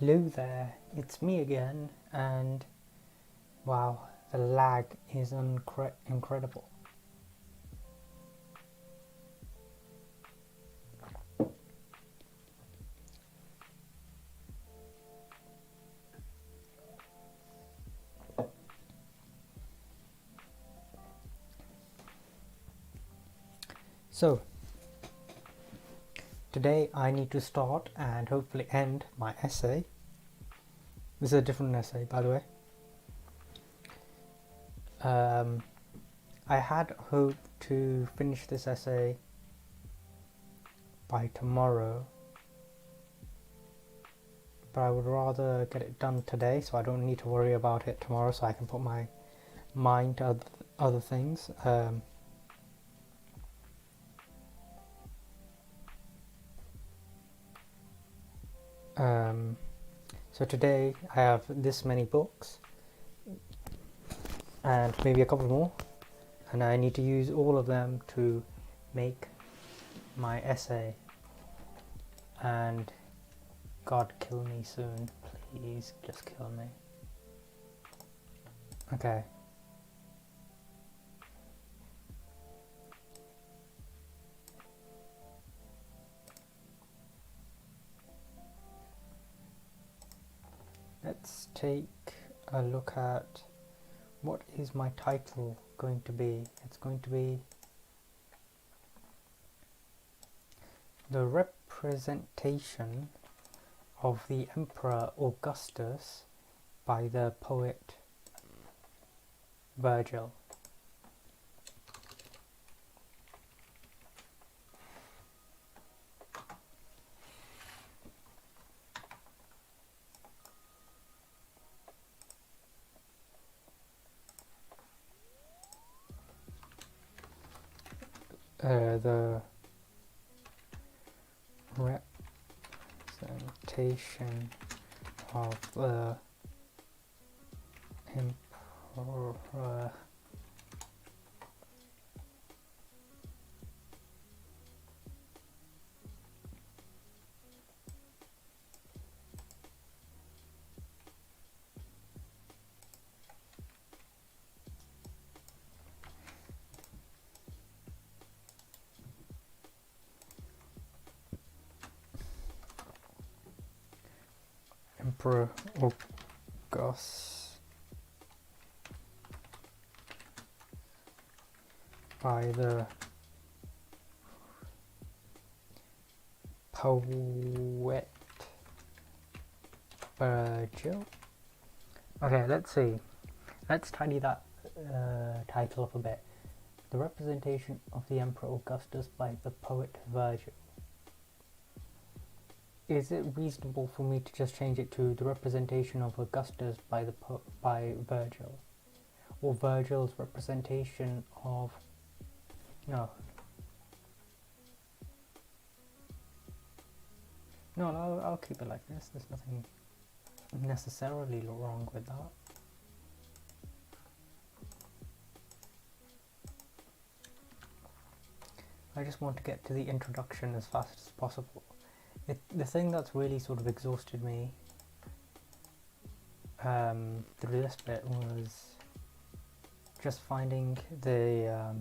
Hello there, it's me again, and wow, the lag is incredible. So, today I need to start and hopefully end my essay. This is a different essay, by the way. I had hoped to finish this essay by tomorrow, but I would rather get it done today so I don't need to worry about it tomorrow, so I can put my mind to other things. So today I have this many books and maybe a couple more, and I need to use all of them to make my essay. And God, kill me soon, please, just kill me. Okay. Let's take a look at what is my title going to be. It's going to be The Representation of the Emperor Augustus by the poet Virgil. The representation of the emperor Augustus by the poet Virgil. Okay, let's see. Let's tidy that title up a bit. The Representation of the Emperor Augustus by the poet Virgil. Is it reasonable for me to just change it to The Representation of Augustus by Virgil, or Virgil's representation of? No, I'll keep it like this. There's nothing necessarily wrong with that. I just want to get to the introduction as fast as possible. The thing that's really sort of exhausted me through this bit was just finding the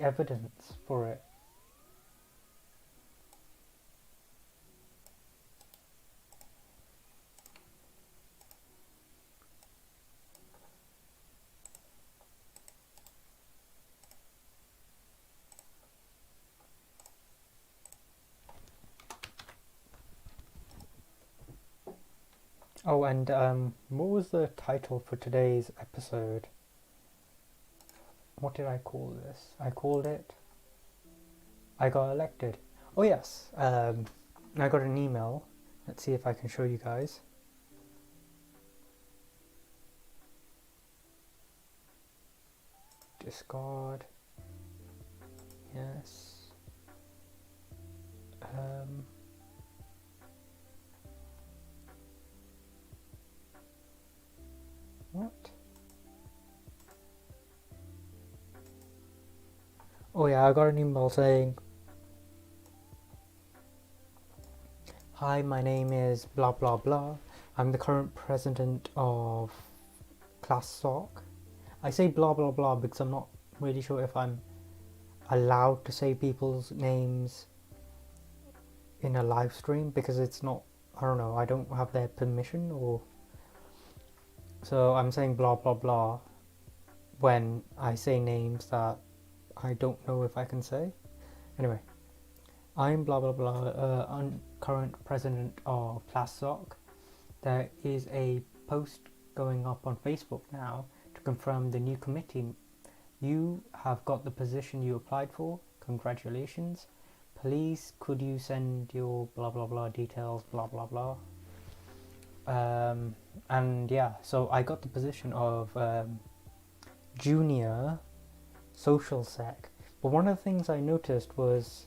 evidence for it. Oh, and what was the title for today's episode? What did I call this? I called it I Got Elected. Oh yes, I got an email. Let's see if I can show you guys. Discard. Yes. What? Oh yeah, I got an email saying, "Hi, my name is blah blah blah. I'm the current president of Class Sock." I say blah blah blah because I'm not really sure if I'm allowed to say people's names in a live stream because it's not, I don't know, I don't have their permission, or so I'm saying blah blah blah when I say names that I don't know if I can say. Anyway, I'm blah blah blah, current president of PlasSoc. There is a post going up on Facebook now to confirm the new committee. You have got the position you applied for. Congratulations. Please could you send your blah blah blah details, blah blah blah. And yeah, so I got the position of junior social sec. But one of the things I noticed was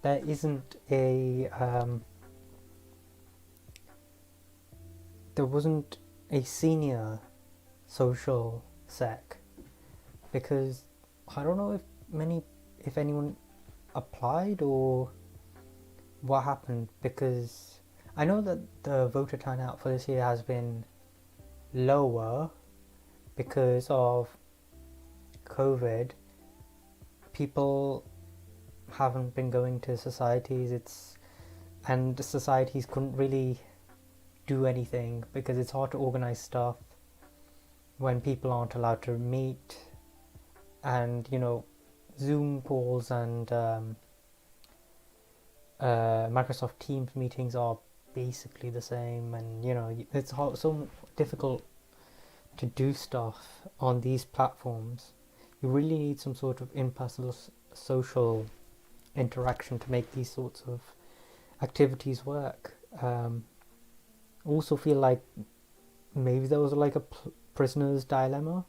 there isn't a there wasn't a senior social sec, because I don't know if anyone applied or what happened, because I know that the voter turnout for this year has been lower because of COVID. People haven't been going to societies, and the societies couldn't really do anything because it's hard to organize stuff when people aren't allowed to meet, and Zoom calls and Microsoft Teams meetings are basically the same, and it's so difficult to do stuff on these platforms. You really need some sort of in-person social interaction to make these sorts of activities work. Also feel like maybe there was like a prisoner's dilemma.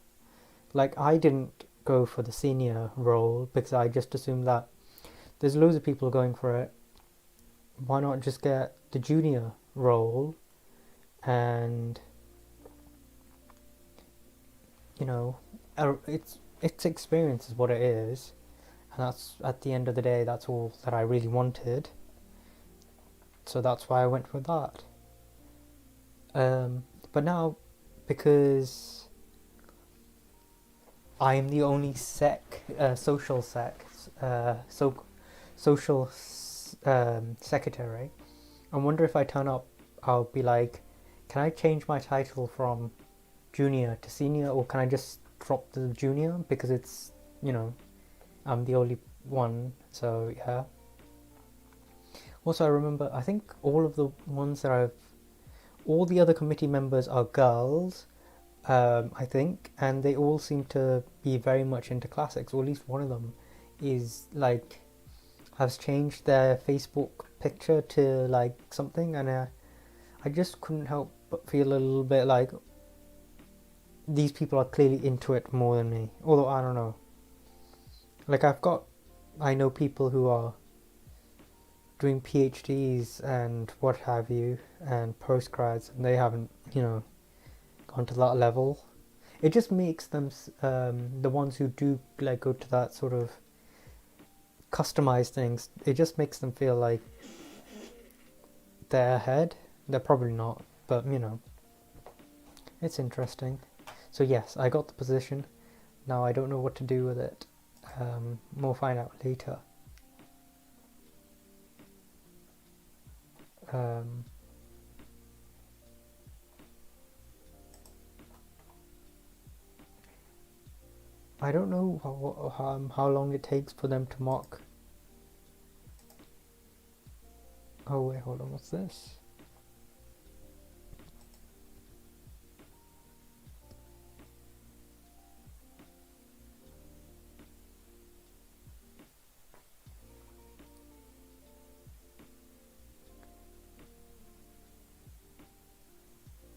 Like, I didn't go for the senior role because I just assumed that there's loads of people going for it. Why not just get the junior role? And it's experience is what it is, and that's, at the end of the day, that's all that I really wanted. So that's why I went for that. But now, because I'm the only social secretary, I wonder if I turn up, I'll be like, can I change my title from junior to senior, or can I just drop the junior because it's, I'm the only one. So yeah. Also, I remember, I think all the other committee members are girls, I think, and they all seem to be very much into classics, or at least one of them is like, has changed their Facebook picture to like something, and I just couldn't help but feel a little bit like these people are clearly into it more than me. Although I don't know. Like, I know people who are doing PhDs and what have you, and postgrads, and they haven't, gone to that level. It just makes them, the ones who do like go to that sort of customized things, it just makes them feel like they're ahead. They're probably not, but it's interesting. So yes, I got the position. Now I don't know what to do with it. We'll find out later. I don't know how long it takes for them to mock. Oh wait, hold on, what's this?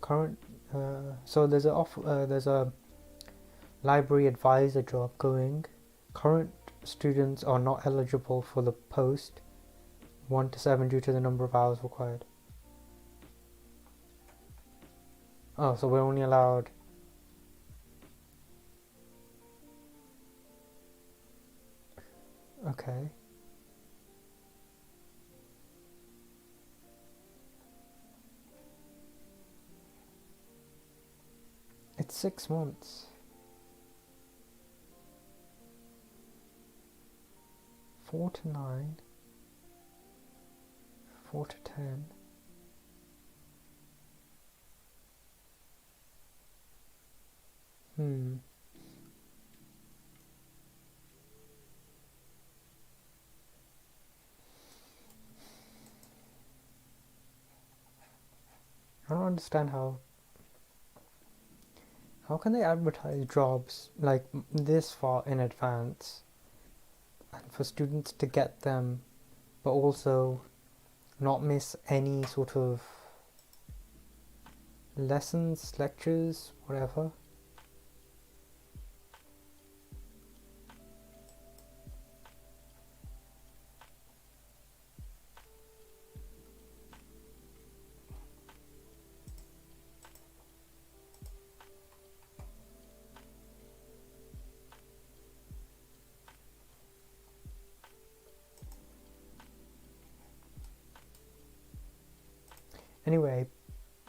Current, so there's a library advisor job going. Current students are not eligible for the post 1 to 7 due to the number of hours required. Oh, so we're only allowed Okay. It's 6 months. 4 to 9. 4 to 10. I don't understand how can they advertise jobs like this far in advance and for students to get them, but also not miss any sort of lessons, lectures, whatever. Anyway,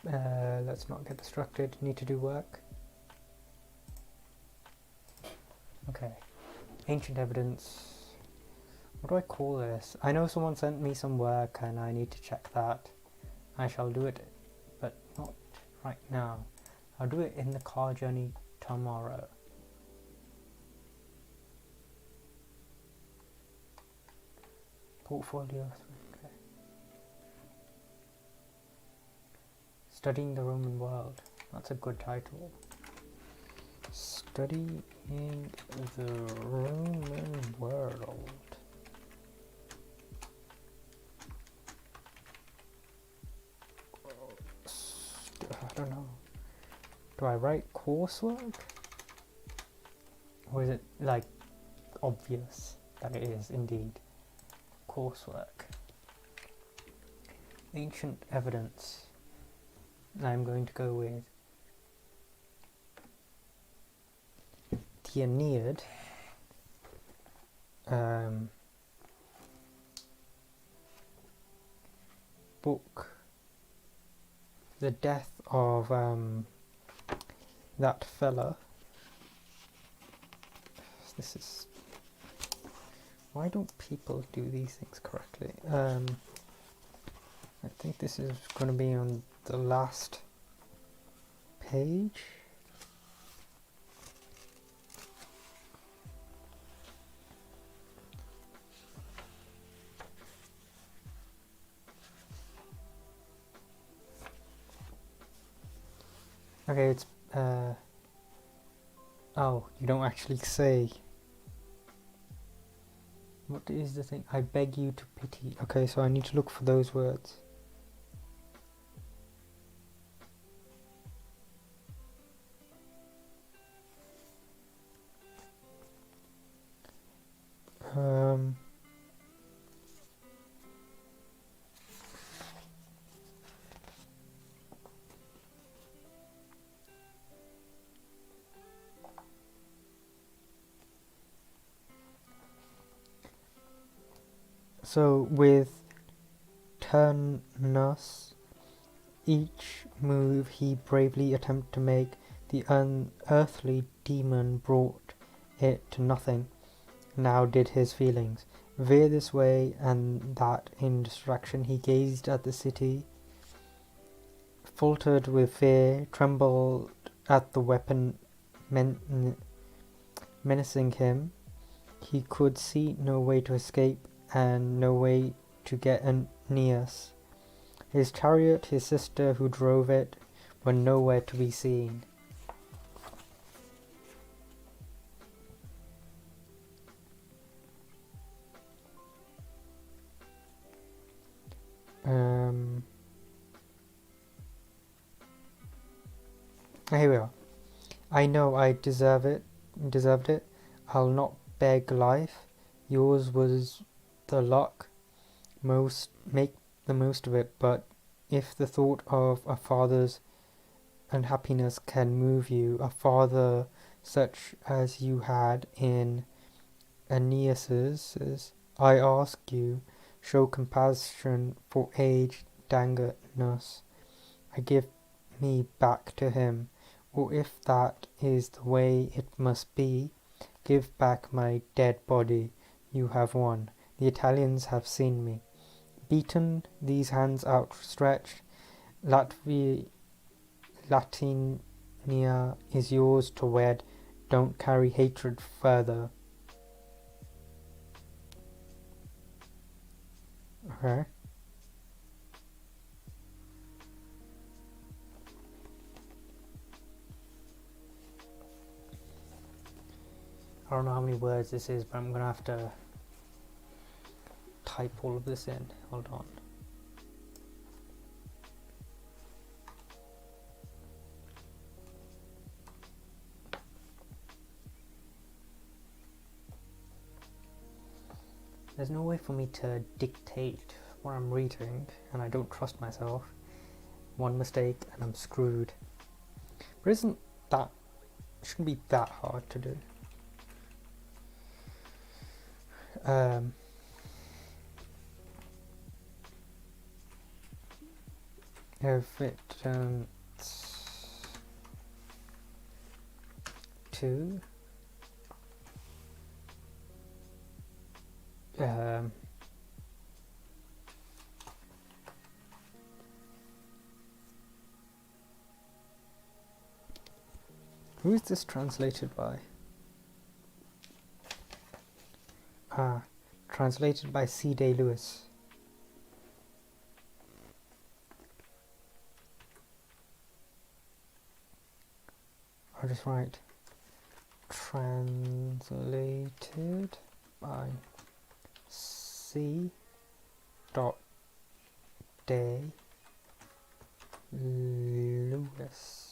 let's not get distracted. Need to do work. Okay. Ancient evidence. What do I call this? I know someone sent me some work and I need to check that. I shall do it, but not right now. I'll do it in the car journey tomorrow. Portfolio. Okay. Studying the Roman World. That's a good title. Studying the Roman World. I don't know. Do I write coursework? Or is it like obvious that it is indeed coursework? Ancient evidence. I'm going to go with the Aeneid. Book. The death of that fella. This is... Why don't people do these things correctly? I think this is going to be on the last page. Okay, it's oh, you don't actually say. What is the thing? I beg you to pity. Okay, so I need to look for those words. So with Turnus, each move he bravely attempted to make, the unearthly demon brought it to nothing. Now did his feelings veer this way and that in distraction. He gazed at the city, faltered with fear, trembled at the weapon menacing him. He could see no way to escape and no way to get Aeneas. His chariot, his sister who drove it, were nowhere to be seen. Here we are. I know I deserved it. I'll not beg life. Yours was the luck. Make the most of it. But if the thought of a father's unhappiness can move you, a father such as you had in Aeneas's, I ask you, show compassion for aged Danganus. I give me back to him, or if that is the way it must be, give back my dead body. You have won. The Italians have seen me. Beaten, these hands outstretched, Latinia is yours to wed. Don't carry hatred further. Okay. I don't know how many words this is, but I'm gonna have to type all of this in. Hold on. There's no way for me to dictate what I'm reading, and I don't trust myself. One mistake and I'm screwed. But isn't that, shouldn't be that hard to do. Evidence to who is this translated by? Translated by C. Day Lewis. I'll just write translated by C. Day Lewis.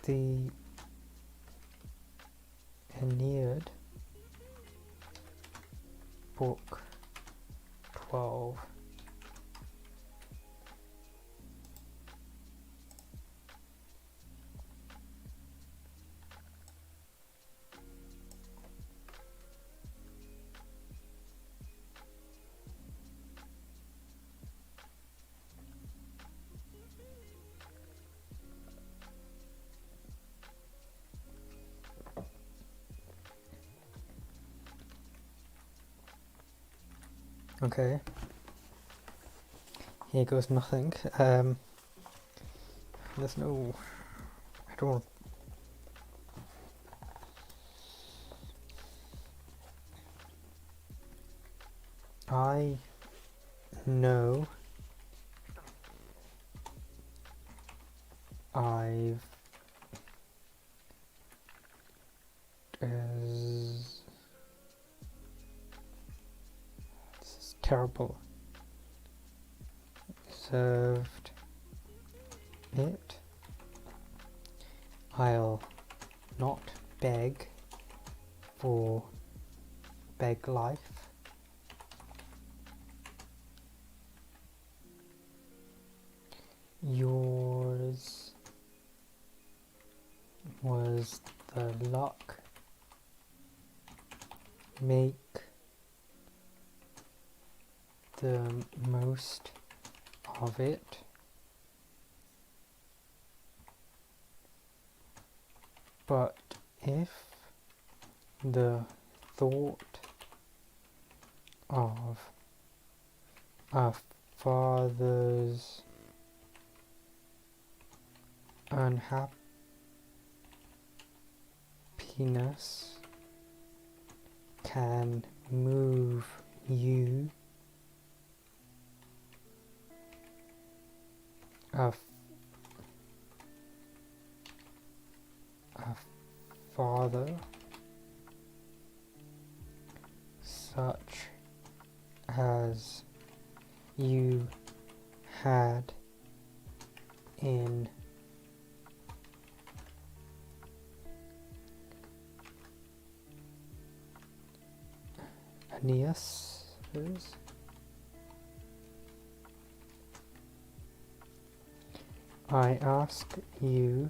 The Aeneid, Book 12. Okay. Here goes nothing. There's no... I don't... I know I've... This is terrible. Served it. I'll not beg for beg life. Yours was the luck. Make the most of it. But if the thought of a father's unhappiness can move you, a father such as you had in Aeneas is. I ask you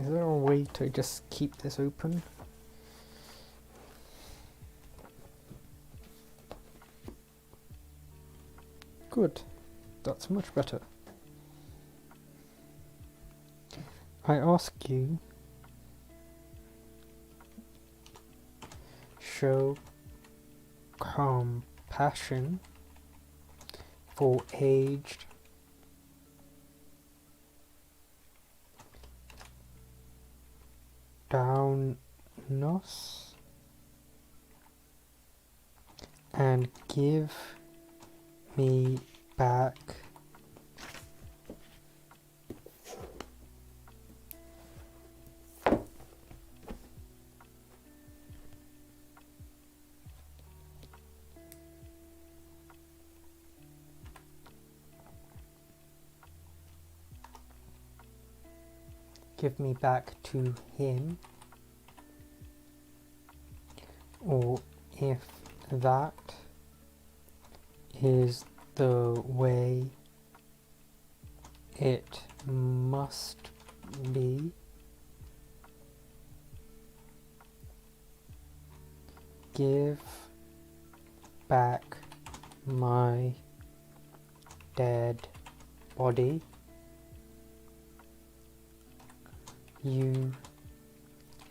is there a way to just keep this open? Good, that's much better. I ask you, show compassion for aged Daunos and give me back to him, or if that is the way it must be, give back my dead body. You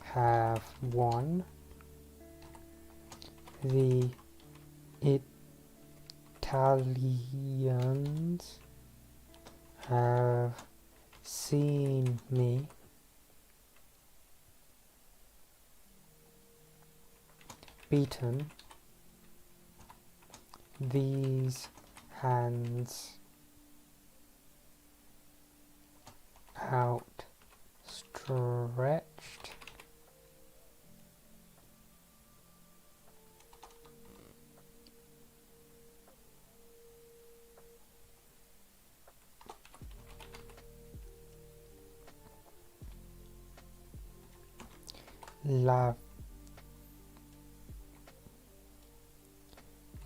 have won. The Italians have seen me. Beaten. These hands outstretched.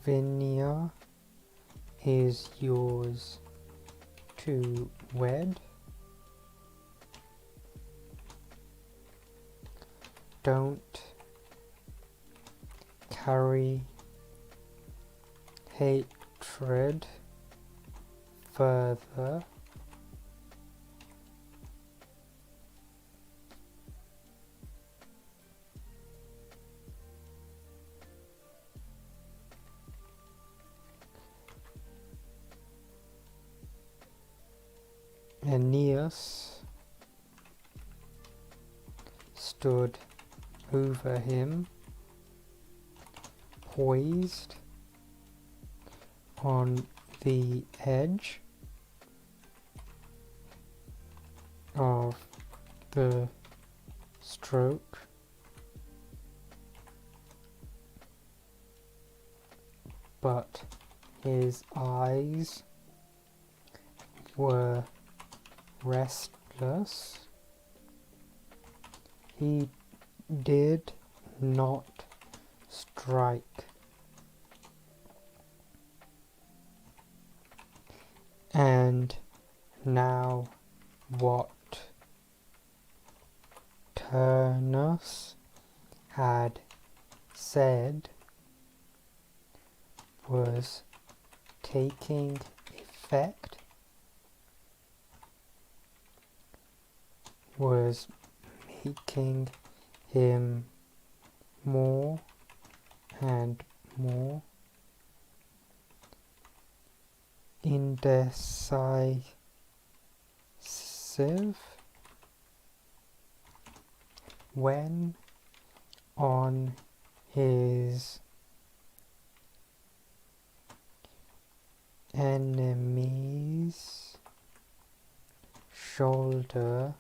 Lavinia is yours to wed. Don't carry hatred further. Aeneas stood over him, poised on the edge of the stroke, but his eyes were restless. He did not strike. And now what Turnus had said was taking effect, was making him more and more indecisive when on his enemy's shoulder.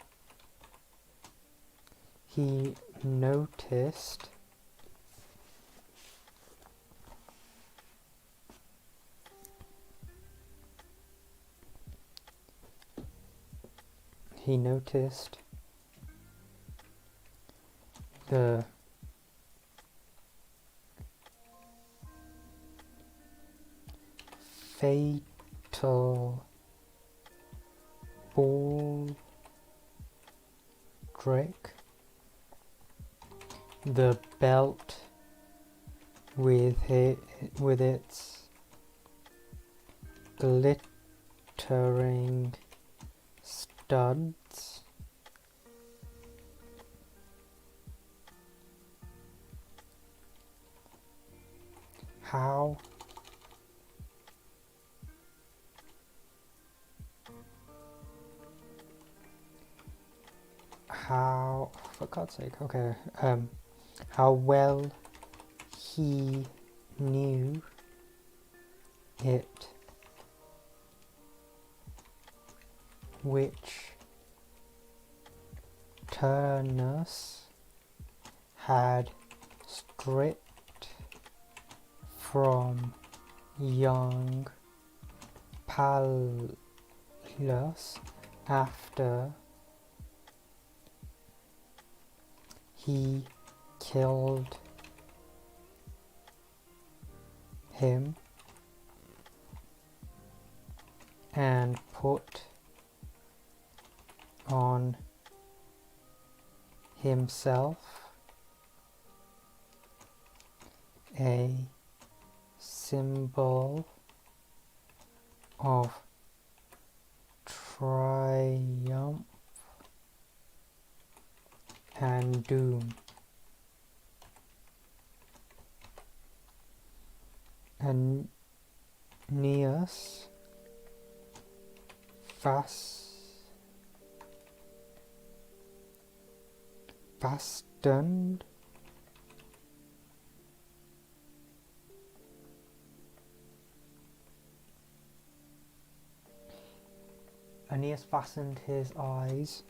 He noticed the fatal baldric, the belt with its glittering studs, how for God's sake, okay, how well he knew it, which Turnus had stripped from young Pallas after he killed him and put on himself a symbol of triumph and doom. Aeneas fastened his eyes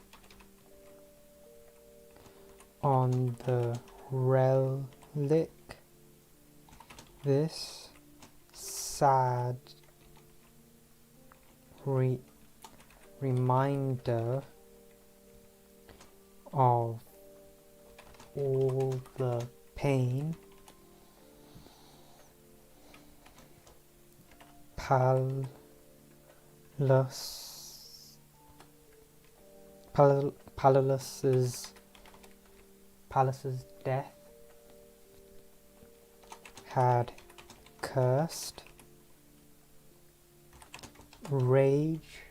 on the relic. This sad reminder of all the pain Pallas's death had cursed. Rage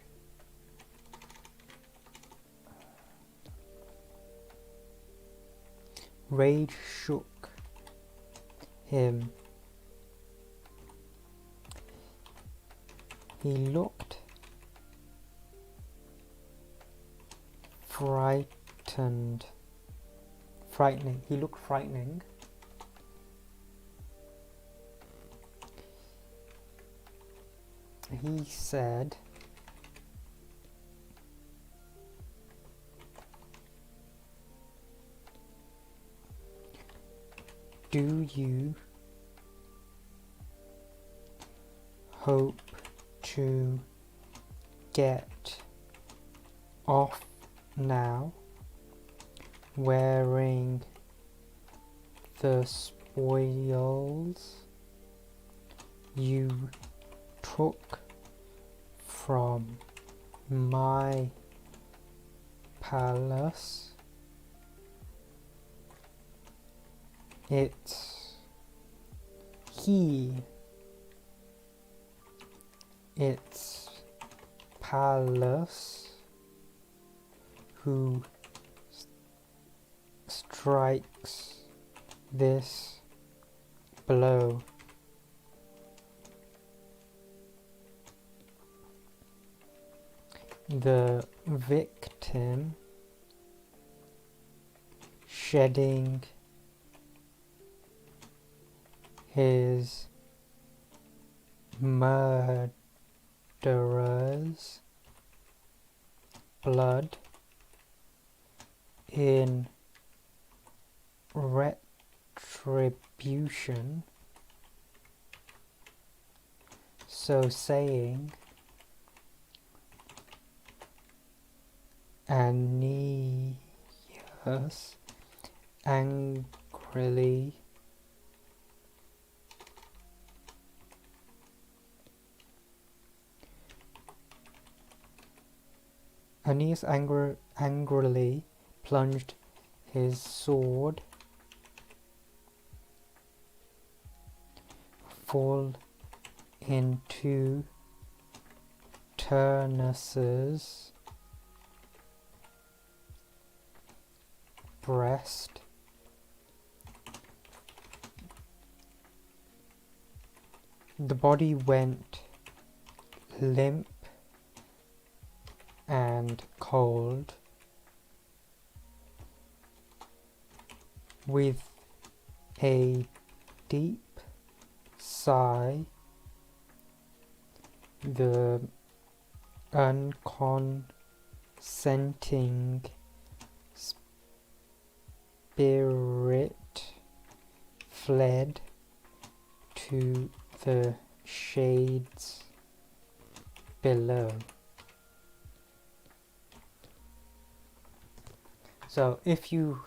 shook him. He looked frightening. He looked frightening. He said, "Do you hope to get off now, wearing the spoils you took from my palace?" It's Pallas who strikes this blow. The victim, shedding his murderer's blood in retribution, so saying, Aeneas angrily Aeneas angrily plunged his sword full into Turnus's breast. The body went limp and cold. With a deep sigh, the unconsenting spirit fled to the shades below. So if you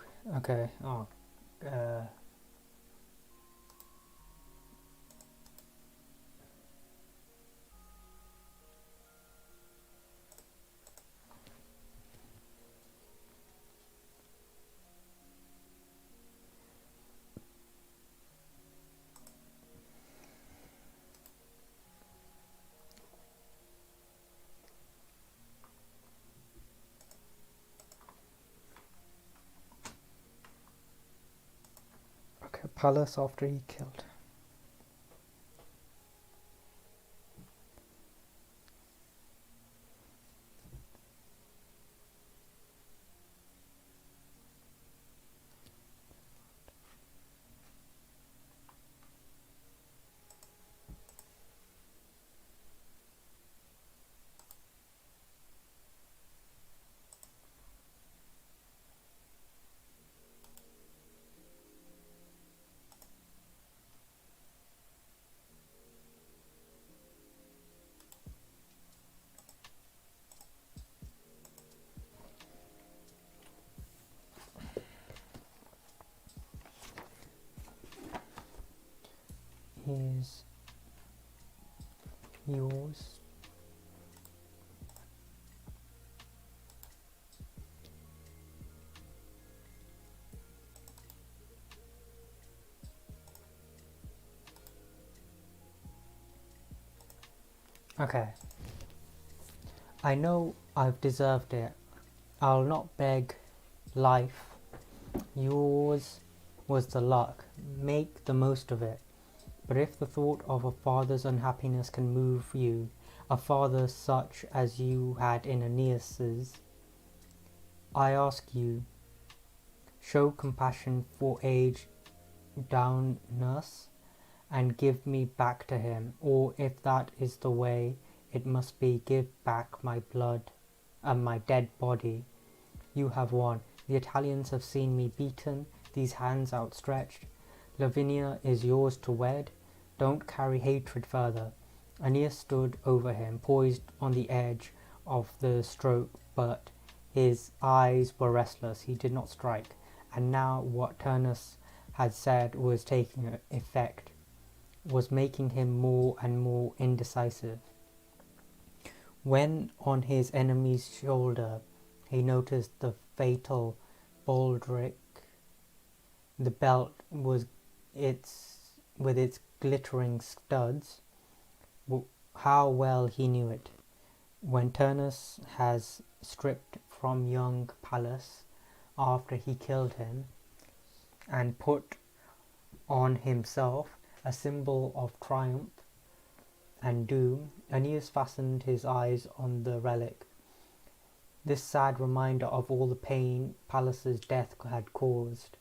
Pallas after he killed. Is yours. Okay. I know I've deserved it. I'll not beg life. Yours was the luck. Make the most of it. But if the thought of a father's unhappiness can move you, a father such as you had in Aeneas's, I ask you, show compassion for aged Daunus and give me back to him, or if that is the way it must be, give back my blood and my dead body. You have won. The Italians have seen me beaten, these hands outstretched. Lavinia is yours to wed. Don't carry hatred further. Aeneas stood over him, poised on the edge of the stroke, but his eyes were restless. He did not strike. And now what Turnus had said was taking effect, was making him more and more indecisive. When on his enemy's shoulder he noticed the fatal baldric, the belt was with its glittering studs. How well he knew it. When Turnus has stripped from young Pallas after he killed him and put on himself a symbol of triumph and doom, Aeneas fastened his eyes on the relic. This sad reminder of all the pain Pallas's death had caused.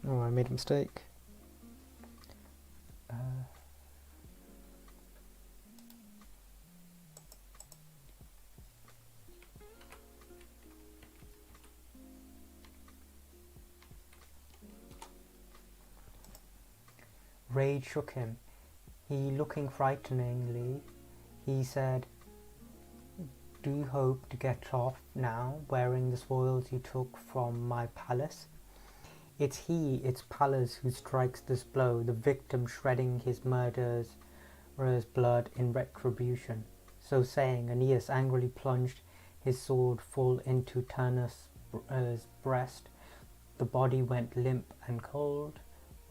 Oh, I made a mistake. Rage shook him. He, looking frighteningly, he said, do you hope to get off now, wearing the spoils you took from my palace? It's he, it's Pallas, who strikes this blow, the victim shredding his murderer's blood in retribution. So saying, Aeneas angrily plunged his sword full into Turnus' breast. The body went limp and cold.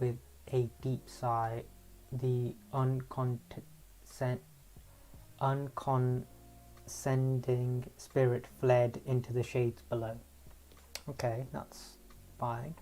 With a deep sigh, the unconscending spirit fled into the shades below. Okay, that's fine.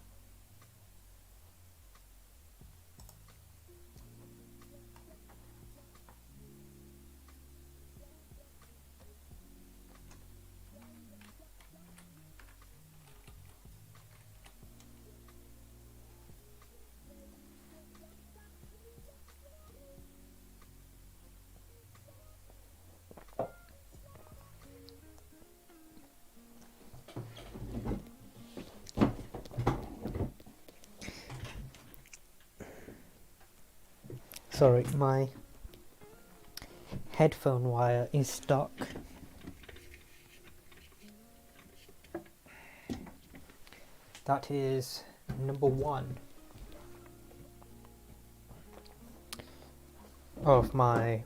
Sorry, my headphone wire is stuck. That is number 1 of my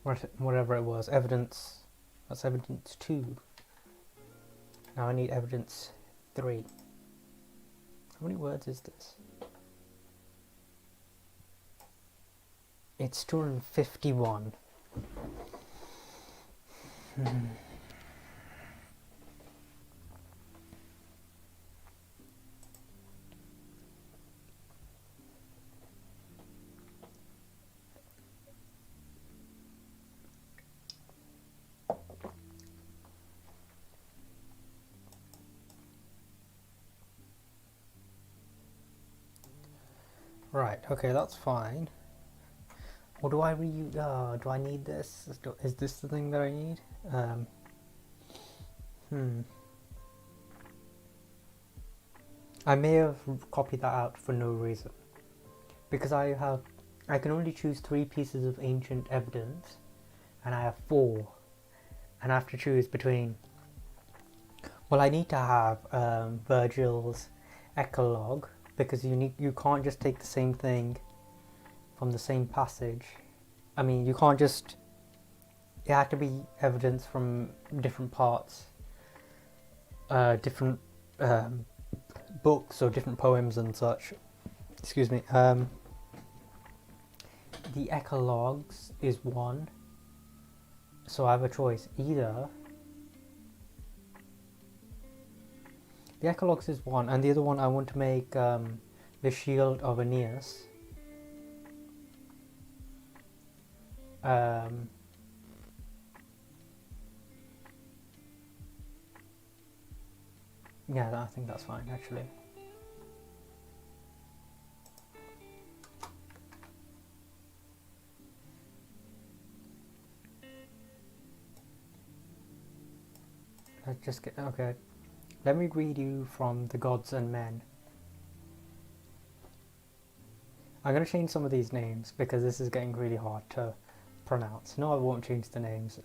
whatever it was, evidence. That's evidence 2. Now I need evidence 3. How many words is this? It's 251. Right, okay, that's fine. Or do I do I need this? Is this the thing that I need? I may have copied that out for no reason. Because I can only choose 3 pieces of ancient evidence, and I have 4. And I have to choose between... Well, I need to have Virgil's Eclogue, because you can't just take the same thing from the same passage. I mean, you can't just... It had to be evidence from different parts, different books or different poems and such. Excuse me. The Eclogues is 1, so I have a choice. Either the Eclogues is 1, and the other one I want to make the Shield of Aeneas. Yeah, I think that's fine, actually. Let's just get... Okay. Let me read you from The Gods and Men. I'm going to change some of these names because this is getting really hard to pronounce. No, I won't change the names.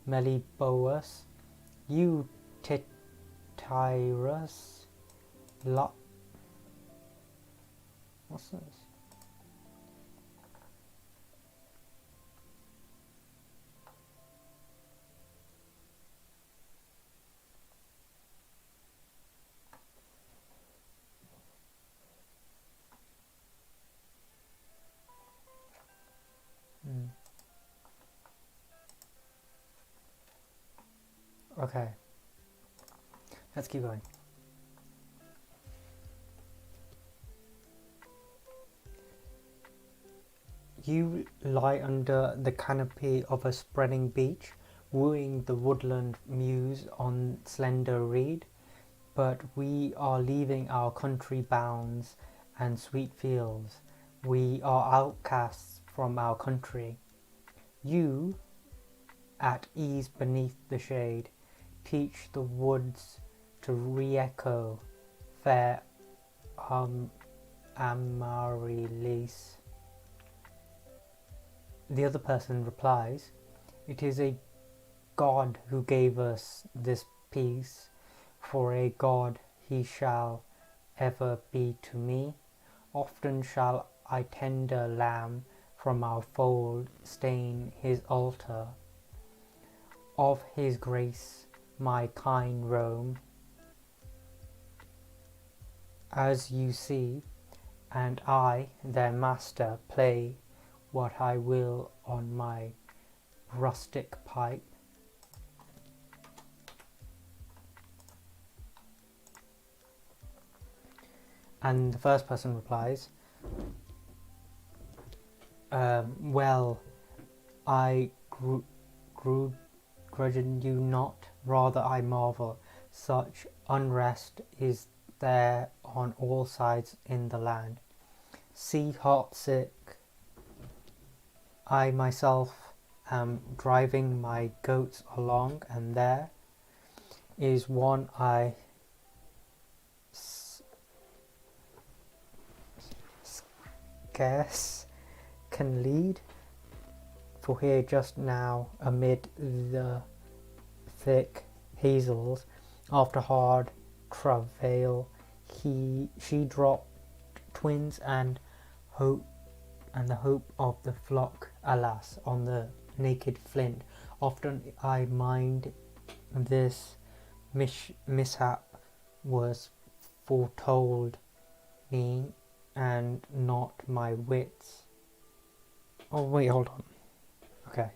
Meliboeus, Eutychirus, what's this? Okay. Let's keep going. You lie under the canopy of a spreading beech, wooing the woodland muse on slender reed, but we are leaving our country bounds and sweet fields. We are outcasts from our country. You, at ease beneath the shade, teach the woods to re-echo fair Amaryllis. The other person replies, it is a God who gave us this peace, for a God he shall ever be to me. Often shall I tender lamb from our fold stain his altar. Of his grace my kine roam, as you see, and I, their master, play what I will on my rustic pipe. And the first person replies, well, I grudge you not, rather I marvel. Such unrest is there on all sides in the land. See, heartsick, I myself am driving my goats along, and there is one I scarce can lead. For here just now, amid the thick hazels, after hard travail, she dropped twins and the hope of the flock, alas, on the naked flint. Often I mind this mishap was foretold me, and not my wits. Oh wait, hold on. Okay.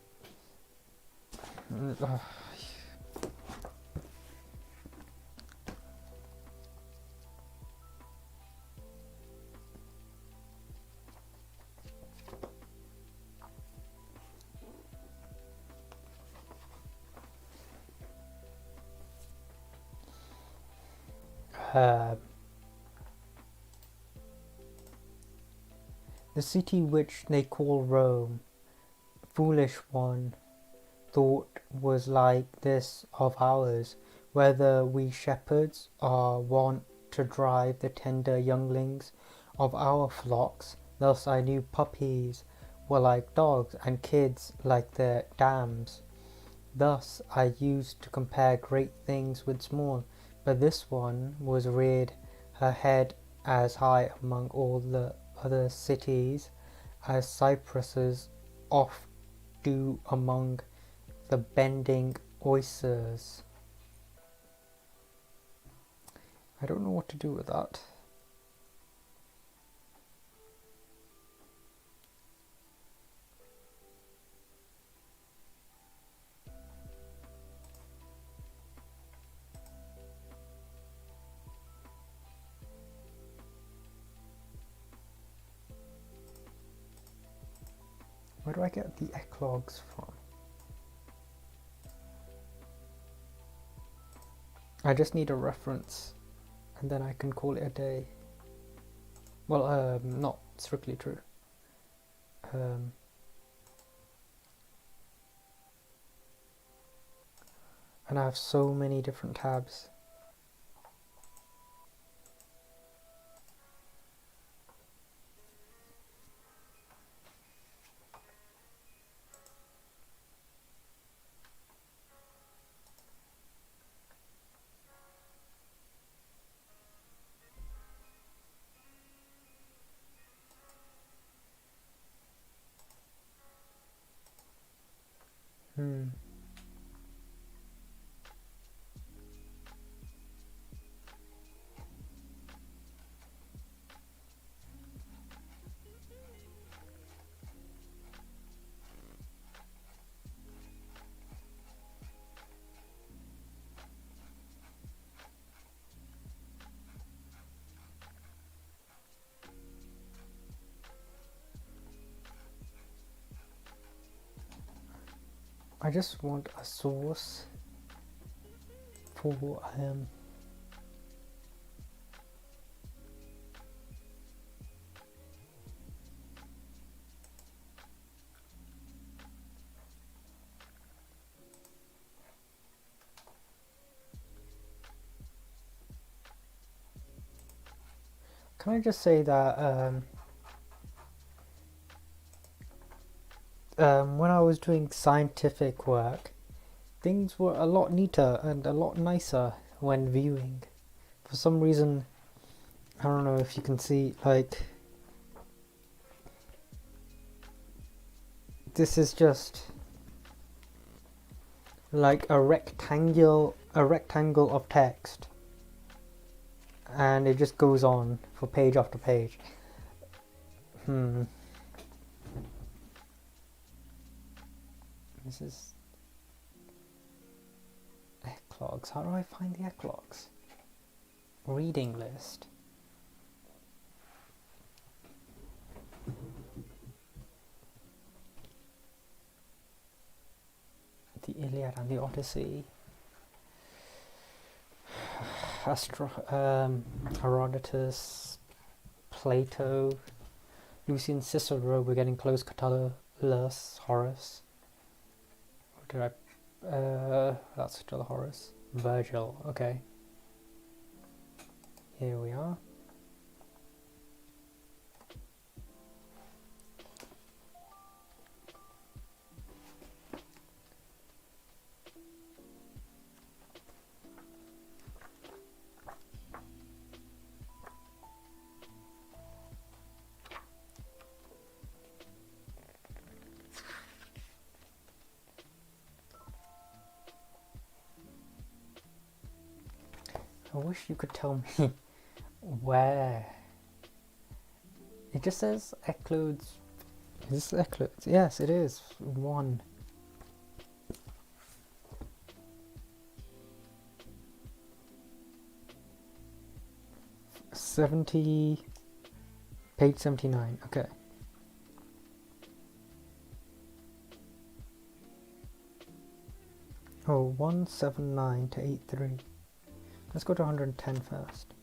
The city which they call Rome, foolish one, thought was like this of ours, whether we shepherds are wont to drive the tender younglings of our flocks. Thus I knew puppies were like dogs, and kids like their dams. Thus I used to compare great things with small, but this one was reared her head as high among all the other cities as cypresses oft do among the bending oysters. I don't know what to do with that. Where do I get the eclogues from? I just need a reference and then I can call it a day. Well, not strictly true. And I have so many different tabs. I just want a source for can I just say that when I was doing scientific work, things were a lot neater and a lot nicer when viewing. For some reason, I don't know if you can see, like, this is just like a rectangle of text, and it just goes on for page after page. This is eclogues. How do I find the eclogues? Reading list. The Iliad and the Odyssey. Herodotus, Plato, Lucian, Cicero. We're getting close. Catullus, Horace. Did I? That's still Horace. Virgil. Okay. Here we are. I wish you could tell me where. It just says Eclodes. Is this Eclodes? Yes, it is. 1. Page 79. Okay. Oh, 179 to 83. Let's go to 110 first.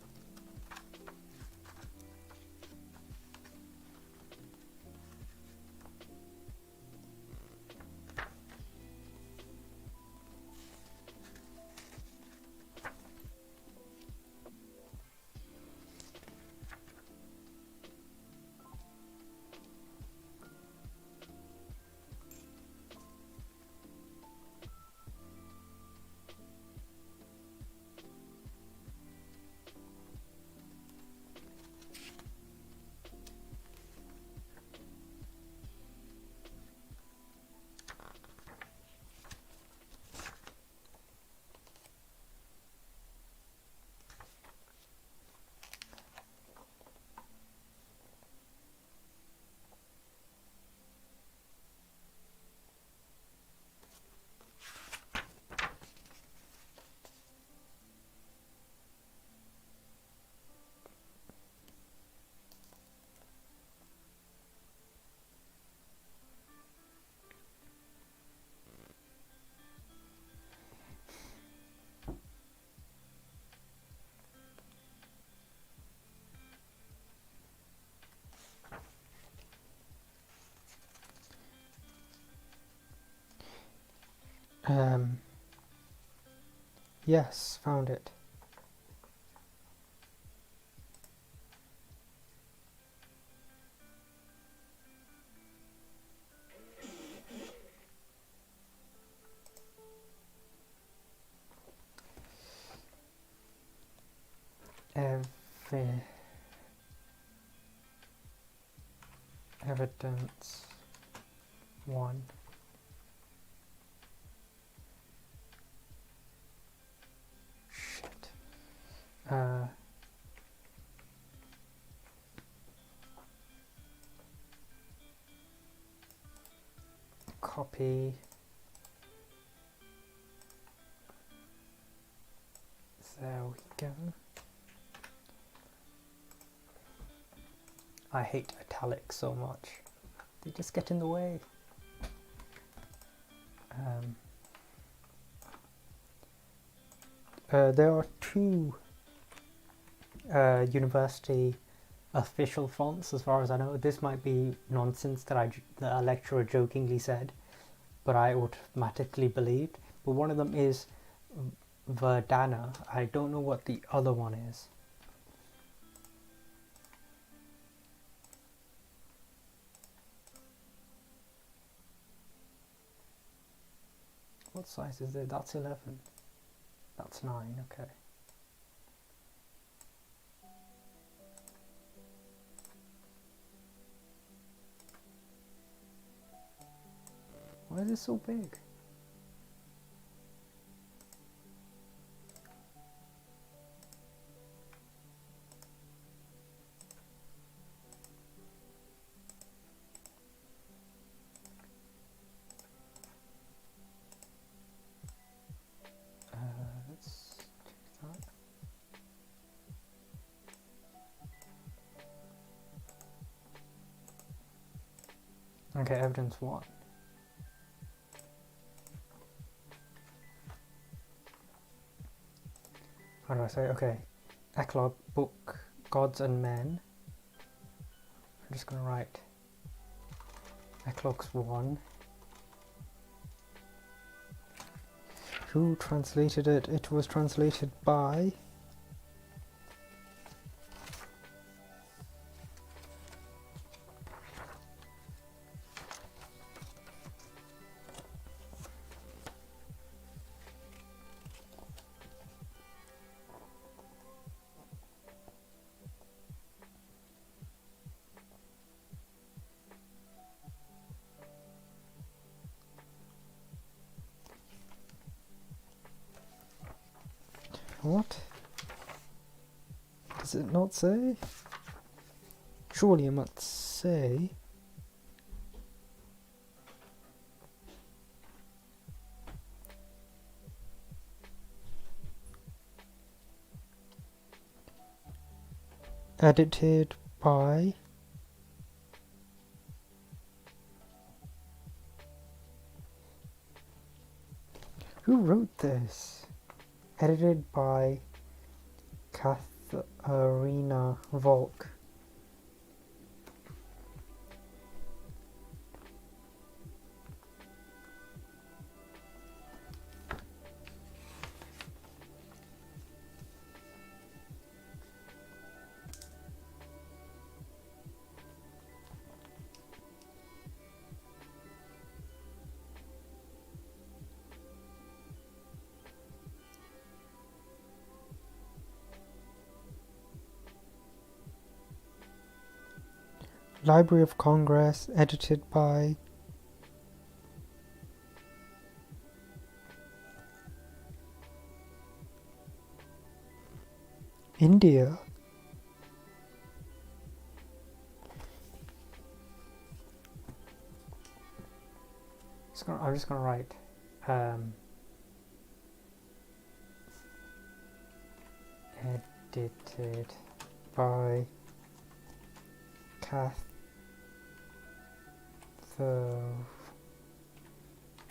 Yes, found it. Evidence 1. Shit. Copy. There we go. I hate italics so much. They just get in the way. There are 2 university official fonts, as far as I know. This might be nonsense that a lecturer jokingly said, but I automatically believed. But one of them is Verdana. I don't know what the other one is. What size is it? That's 11. That's 9, okay. Why is it so big? Let's check that. Okay, evidence 1. How do I say? Okay, Eclog book Gods and Men. I'm just gonna write Eclogs 1. Who translated it? It was translated by what? Does it not say? Surely it must say. Edited by who wrote this? Edited by Katharina Volk. Library of Congress, edited by India. I'm just gonna write edited by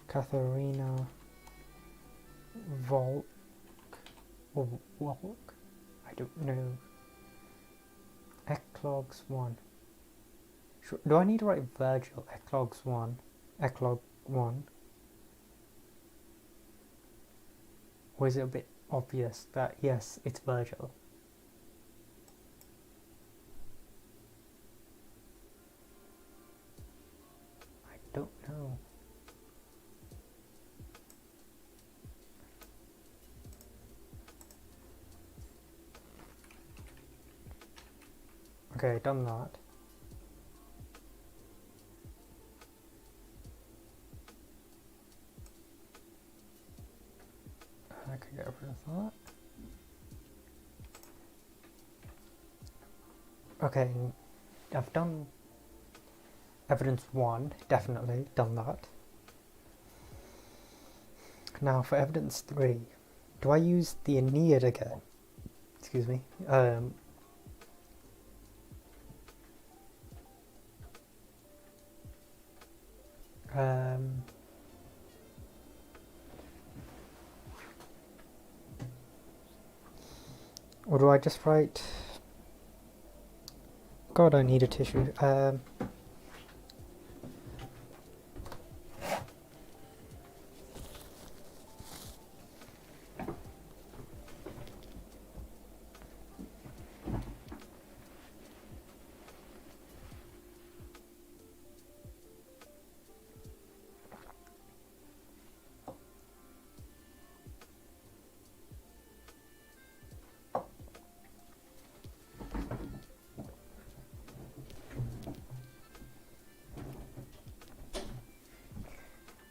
Katharina Volk or Volk? I don't know. Eclogs 1. Do I need to write Virgil? Eclogs 1. Eclog 1. Or is it a bit obvious that yes, it's Virgil? I don't know. Okay, done that. I can get rid of that. Okay, I've done evidence 1, definitely done that. Now for evidence 3, do I use the Aeneid again? Excuse me. Or do I just write... God, I need a tissue.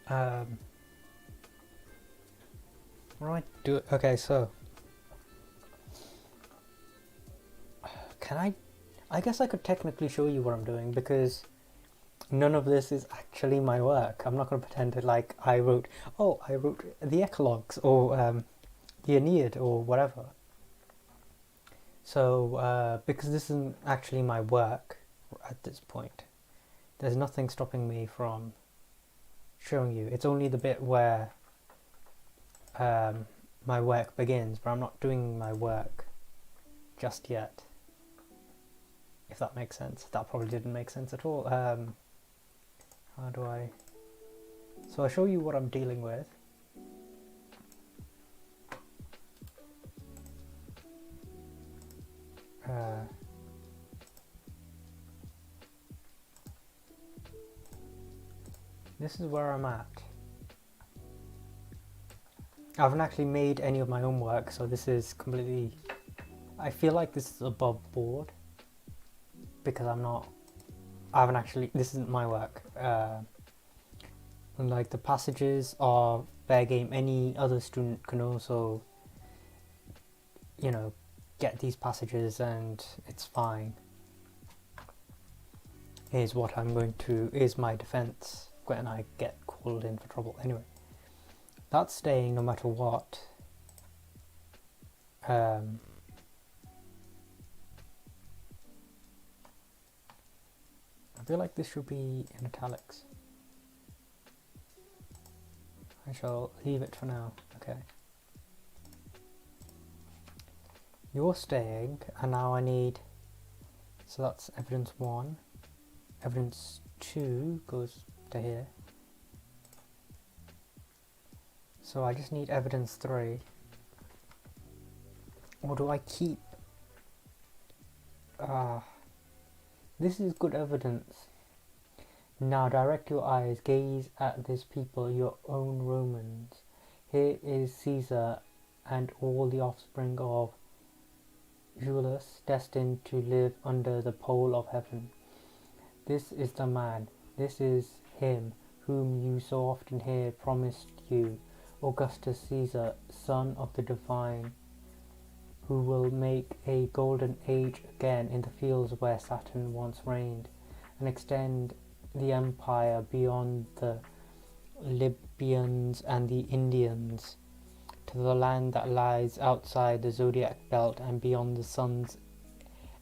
Um, what do I do? Okay, so can I guess I could technically show you what I'm doing because none of this is actually my work. I'm not going to pretend that like I wrote the Eclogues or the Aeneid or whatever. So because this isn't actually my work at this point, there's nothing stopping me from showing you. It's only the bit where my work begins, but I'm not doing my work just yet. If that makes sense. That probably didn't make sense at all. How do I... So I'll show you what I'm dealing with. This is where I'm at. I haven't actually made any of my own work, so this is completely... I feel like this is above board because I haven't actually... This isn't my work. And like the passages are fair game. Any other student can also, you know, get these passages and it's fine. Is what I'm going to... is my defense when I get called in for trouble. Anyway, that's staying no matter what. I feel like this should be in italics. I shall leave it for now. Okay. You're staying, and now I need... So that's evidence 1. Evidence 2 goes to here. So I just need evidence 3. Or do I keep... this is good evidence. Now direct your eyes, gaze at this people, your own Romans. Here is Caesar and all the offspring of Julius, destined to live under the pole of heaven. This is the man, this is him, whom you so often hear promised you, Augustus Caesar, son of the divine, who will make a golden age again in the fields where Saturn once reigned, and extend the empire beyond the Libyans and the Indians, to the land that lies outside the zodiac belt and beyond the sun's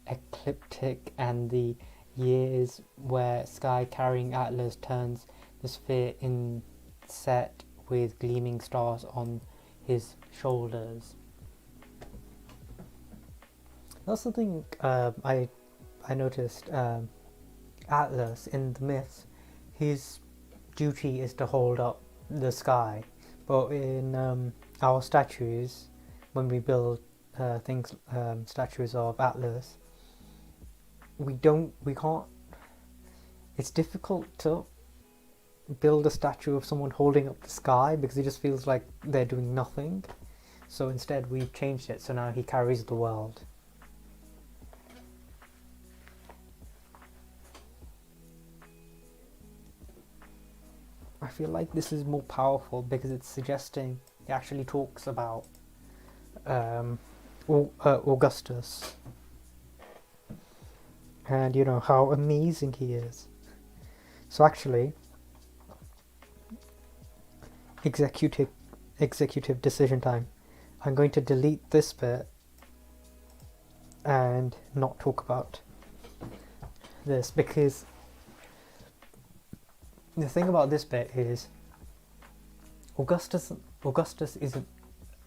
ecliptic and the years where sky-carrying Atlas turns the sphere inset with gleaming stars on his shoulders. That's the thing I noticed. Atlas in the myths, his duty is to hold up the sky, but in our statues, when we build statues of Atlas, we can't. It's difficult to build a statue of someone holding up the sky because it just feels like they're doing nothing. So instead, we've changed it so now he carries the world. I feel like this is more powerful because it's suggesting it actually talks about Augustus and you know how amazing he is. So actually, executive decision time. I'm going to delete this bit and not talk about this because the thing about this bit is Augustus isn't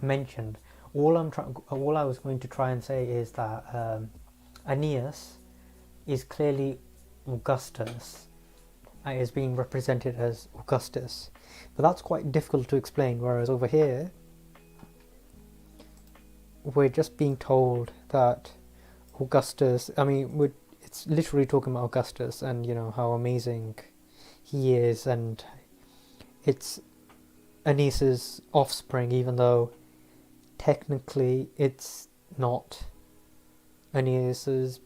mentioned. All I was going to try and say is that Aeneas is clearly Augustus. Is being represented as Augustus, but that's quite difficult to explain. Whereas over here, we're just being told that Augustus. I mean, it's literally talking about Augustus and you know how amazing he is, and it's Aeneas's offspring, even though technically it's not Aeneas's.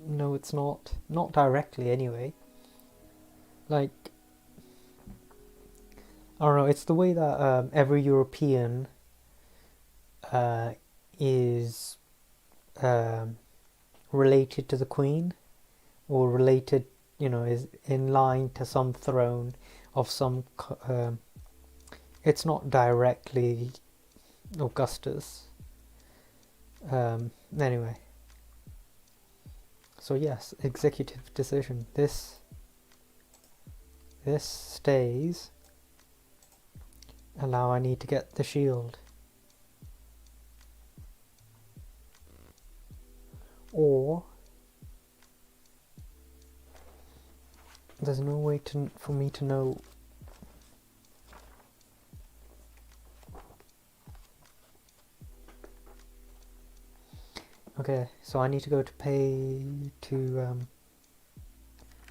No, it's not. Not directly, anyway. Like, I don't know, it's the way that every European is related to the Queen, or related, is in line to some throne of some. It's not directly Augustus. Anyway, so yes, executive decision. This stays. And now I need to get the shield. Or there's no way for me to know. Okay, so I need to go to pay to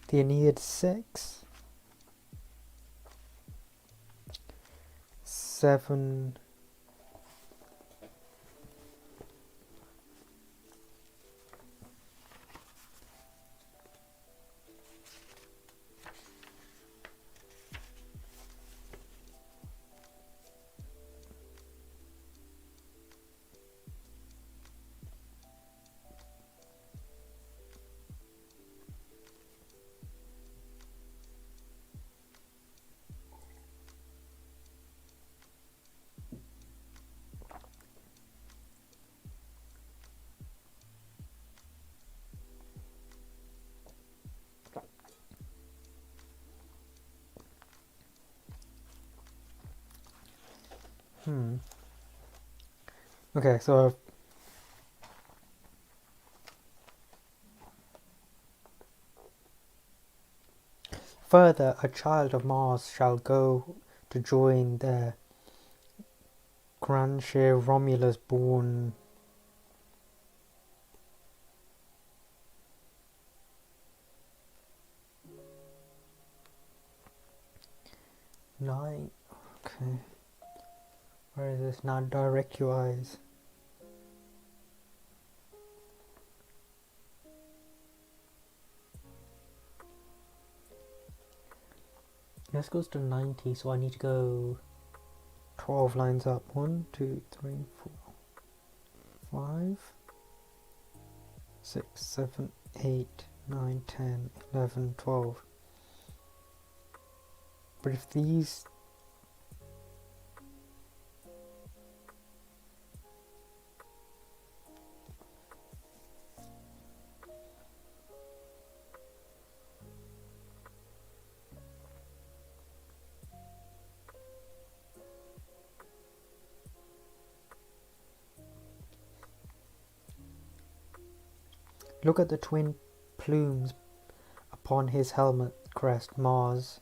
the Aeneid 6. 7. Okay, so further, a child of Mars shall go to join their grandshare Romulus born. Nine. Okay. Where is this? Now direct your eyes. This goes to 90, so I need to go 12 lines up. 1, 2, 3, 4, 5, 6, 7, 8, 9, 10, 11, 12. But if these... Look at the twin plumes upon his helmet crest, Mars.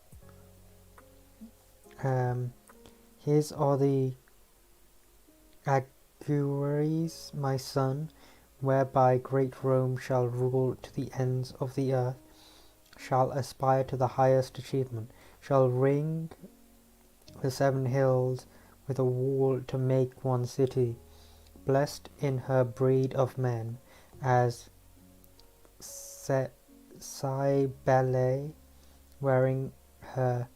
His are the auguries, my son, whereby great Rome shall rule to the ends of the earth, shall aspire to the highest achievement, shall ring the 7 hills with a wall to make one city, blessed in her breed of men, as Cybele, wearing her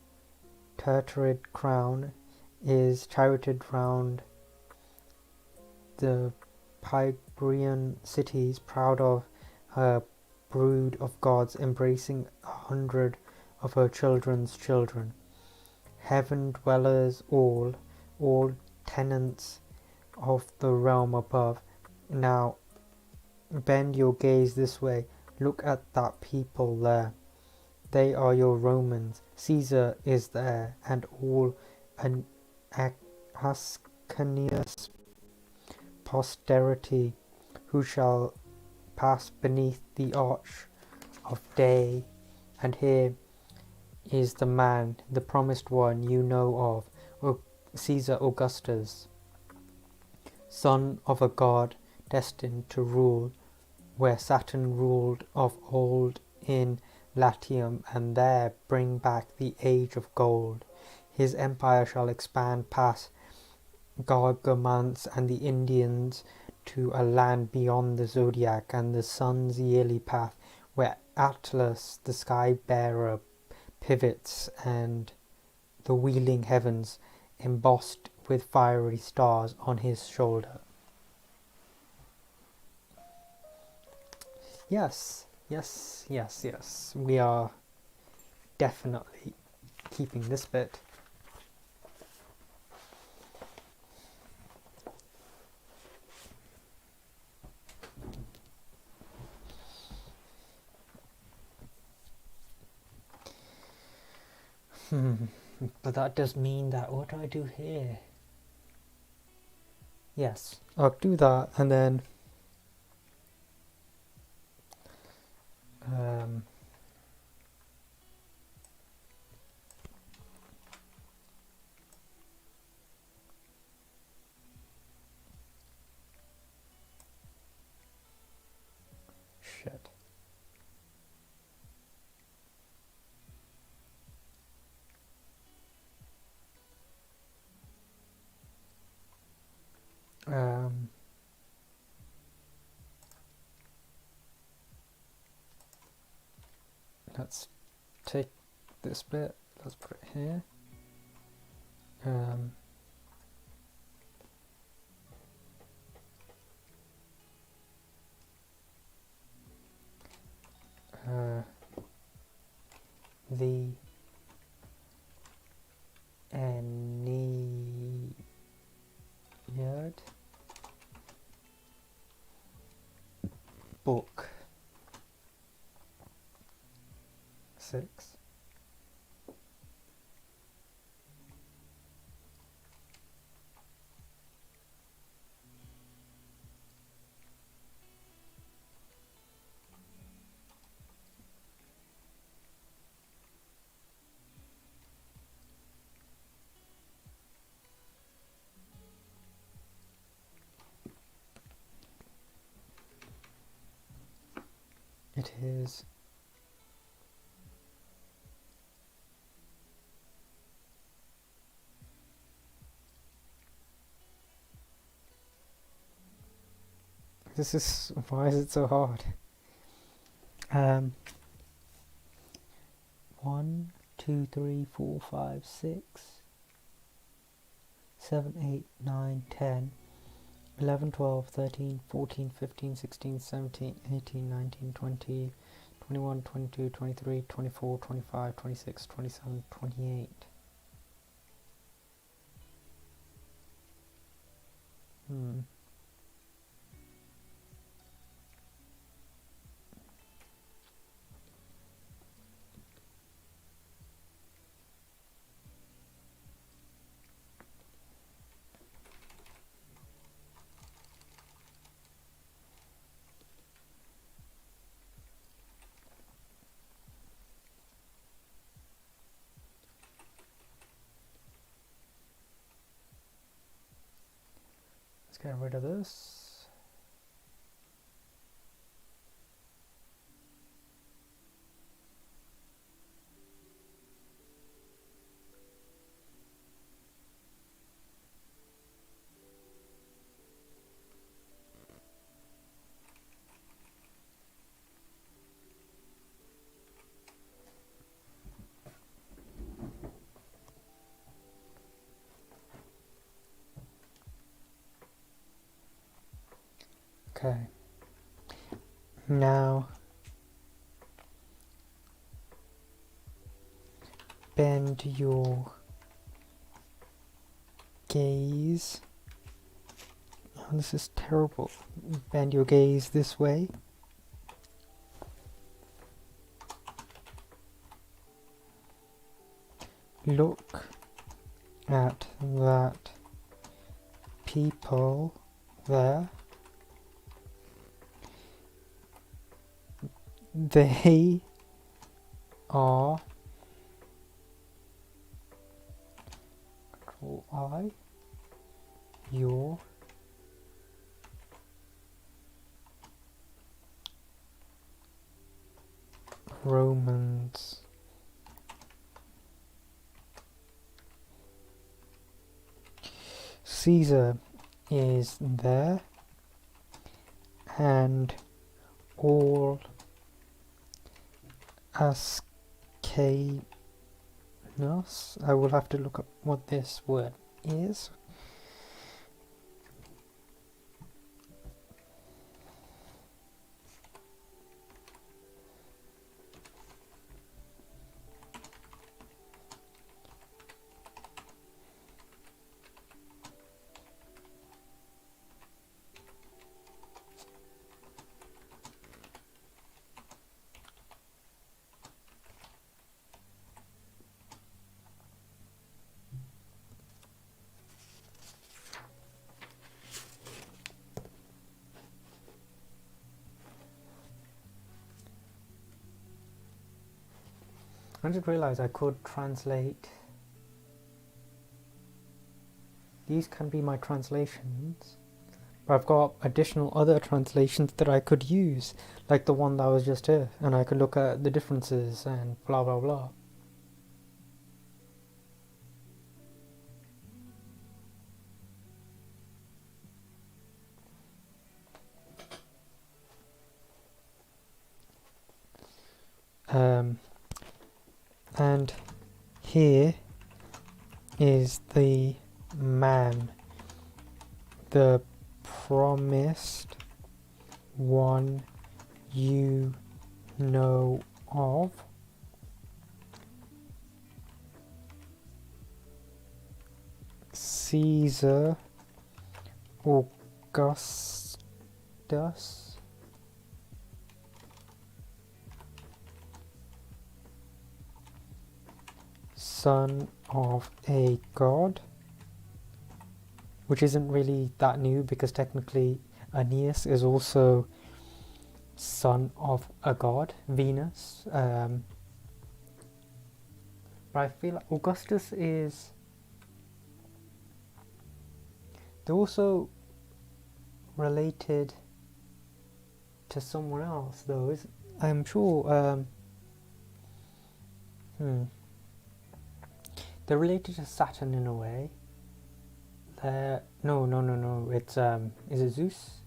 turtrid crown, is charioted round the Pygrian cities, proud of her brood of gods, embracing 100 of her children's children. Heaven dwellers all tenants of the realm above. Now bend your gaze this way. Look at that people there. They are your Romans. Caesar is there, and all an Ascanius posterity, who shall pass beneath the arch of day. And here is the man, the promised one you know of, Caesar Augustus, son of a god destined to rule where Saturn ruled of old in Latium, and there bring back the age of gold. His empire shall expand past Gargamance and the Indians to a land beyond the zodiac and the sun's yearly path, where Atlas, the sky bearer, pivots, and the wheeling heavens embossed with fiery stars on his shoulder. Yes, yes, yes, yes. We are definitely keeping this bit. But that does mean that, what do I do here? Yes, I'll do that, and then shit. Let's take this bit, let's put it here. The Aeneid book 6. It is why is it so hard? 1, 2, 3, 4, 5, 6, 7, 8, 9, 10, 11, 12, 13, 14, 15, 16, 17, 18, 19, 20, 21, 22, 23, 24, 25, 26, 27, 28. Let's get rid of this. Okay. Now bend your gaze. Oh, this is terrible. Bend your gaze this way. Look at that people there. They are Control-I, your Romans. Caesar is there, and all Ascalon Nos. I will have to look up what this word is. I just realised I could translate. These can be my translations, but I've got additional other translations that I could use, like the one that was just here, and I could look at the differences and blah blah blah. And here is the man, the promised one you know of. Caesar Augustus, son of a god, which isn't really that new because technically Aeneas is also son of a god, Venus. But I feel like Augustus is. They're also related to someone else, though. I'm sure. They're related to Saturn in a way. No. It's is it Zeus?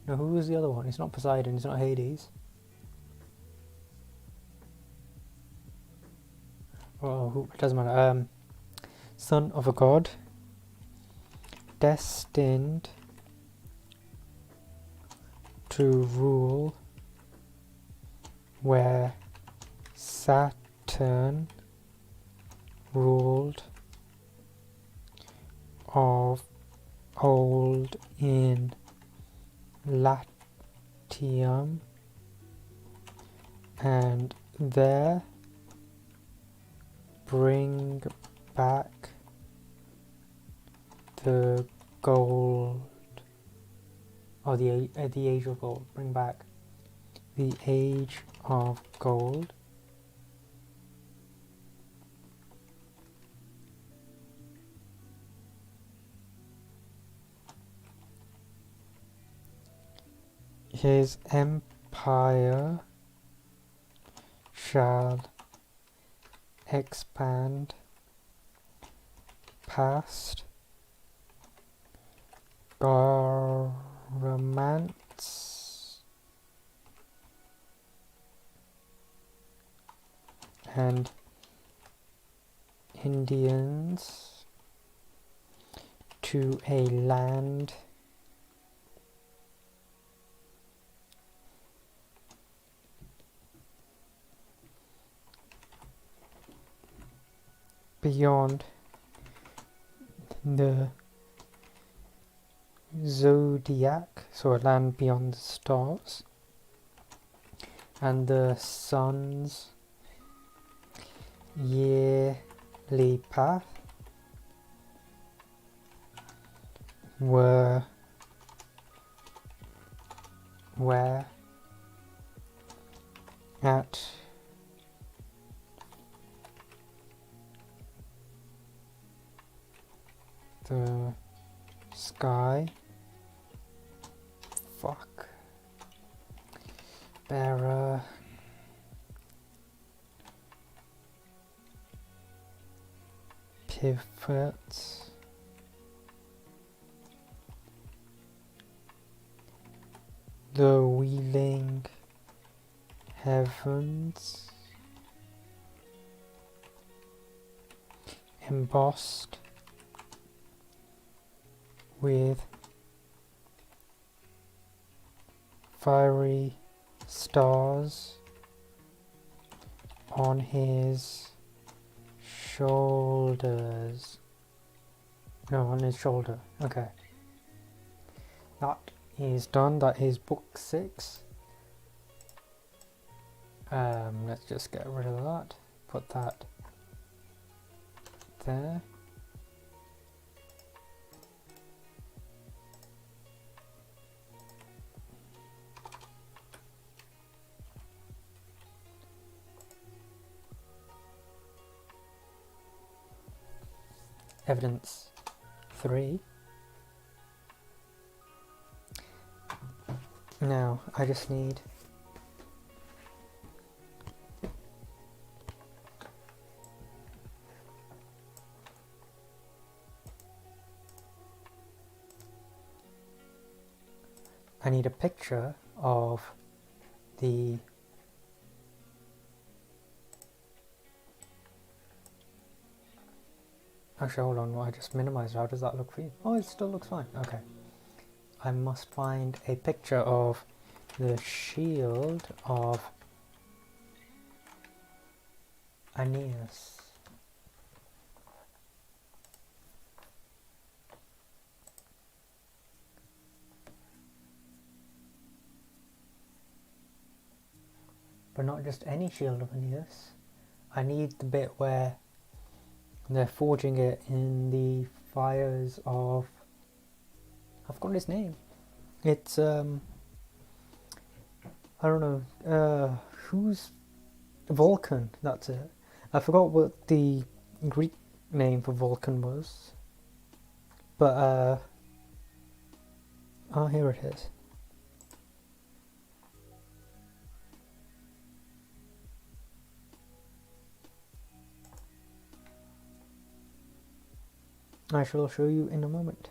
No, who was the other one? It's not Poseidon. It's not Hades. Oh, it doesn't matter. Son of a god, destined to rule where Saturn ruled of old in Latium, and there bring back the gold, or the age of gold. Bring back the age of gold. His empire shall expand past garments and Indians to a land beyond the zodiac, so a land beyond the stars, and the sun's yearly path where at the sky bearer pivots the wheeling heavens embossed with fiery stars on his shoulders. No, on his shoulder. Okay. That is done. That is book 6. Let's just get rid of that. Put that there. Evidence 3. Now I just need a picture of the actually hold on, I just minimized. How does that look for you? Oh, it still looks fine. Okay. I must find a picture of the shield of Aeneas. But not just any shield of Aeneas. I need the bit where they're forging it in the fires of... I've got his name. It's, I don't know, who's... Vulcan, that's it. I forgot what the Greek name for Vulcan was. But, oh, here it is. I shall show you in a moment.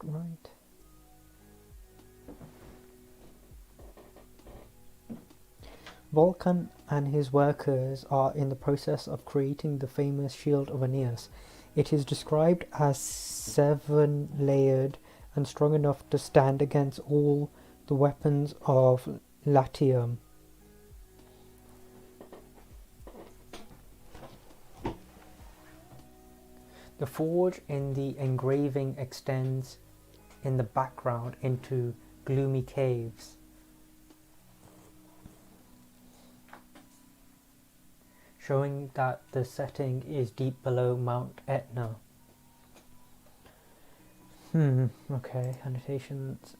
Right. Vulcan and his workers are in the process of creating the famous shield of Aeneas. It is described as 7-layered and strong enough to stand against all the weapons of Latium. The forge in the engraving extends in the background into gloomy caves. Showing that the setting is deep below Mount Etna. Okay, annotations,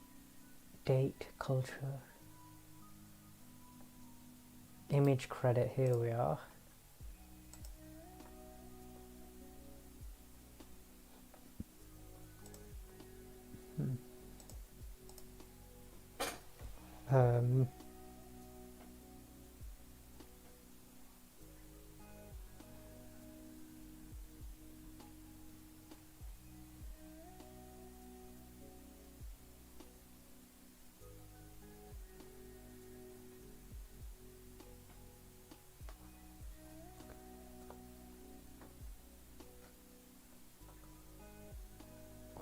date, culture, image credit, here we are.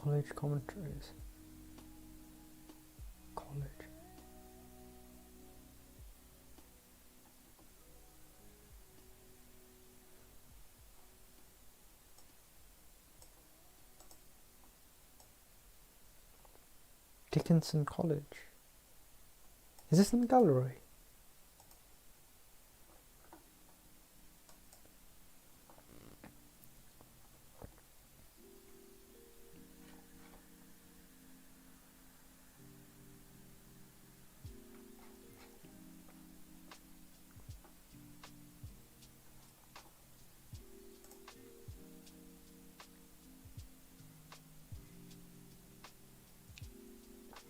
College commentaries. College. Dickinson College. Is this in the gallery?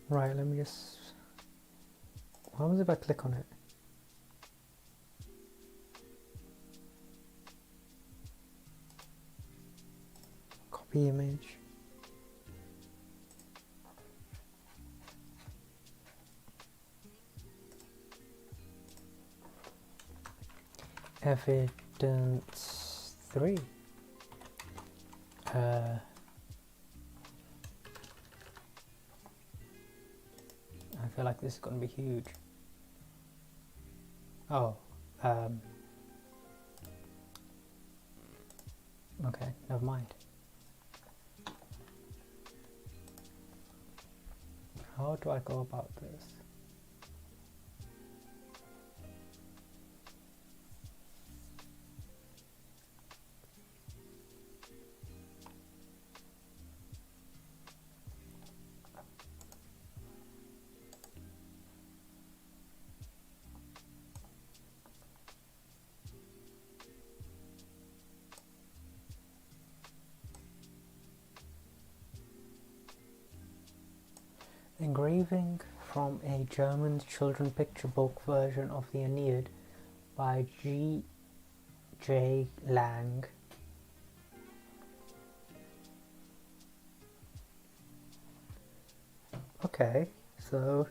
Right, let me just... What happens if I click on it? Copy image. Evidence 3. I feel like this is going to be huge. Oh, okay, never mind. How do I go about this? Engraving from a German children's picture book version of the Aeneid by G. J. Lang. Okay, so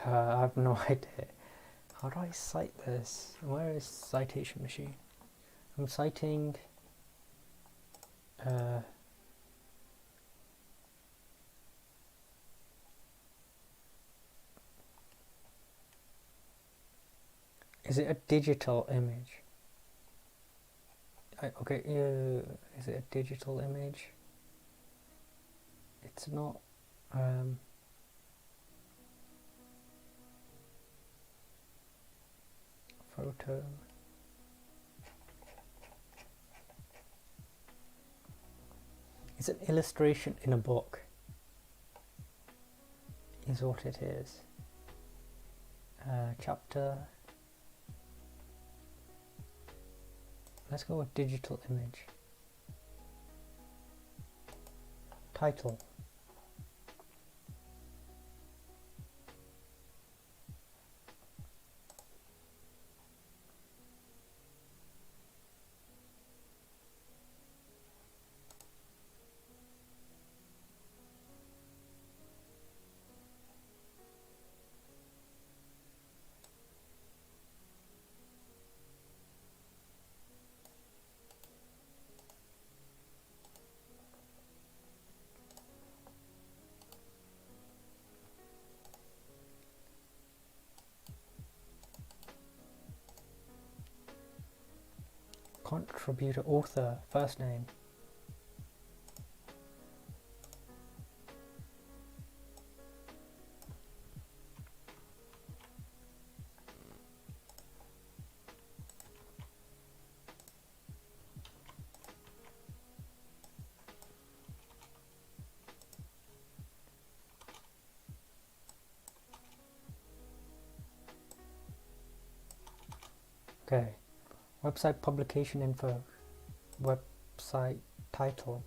I have no idea. How do I cite this? Where is citation machine? I'm citing is it a digital image? Okay, is it a digital image? It's not. Photo. It's an illustration in a book, is what it is. Chapter. Let's go with digital image. Title. Contributor, author, first name. Okay. Website publication info. Website title.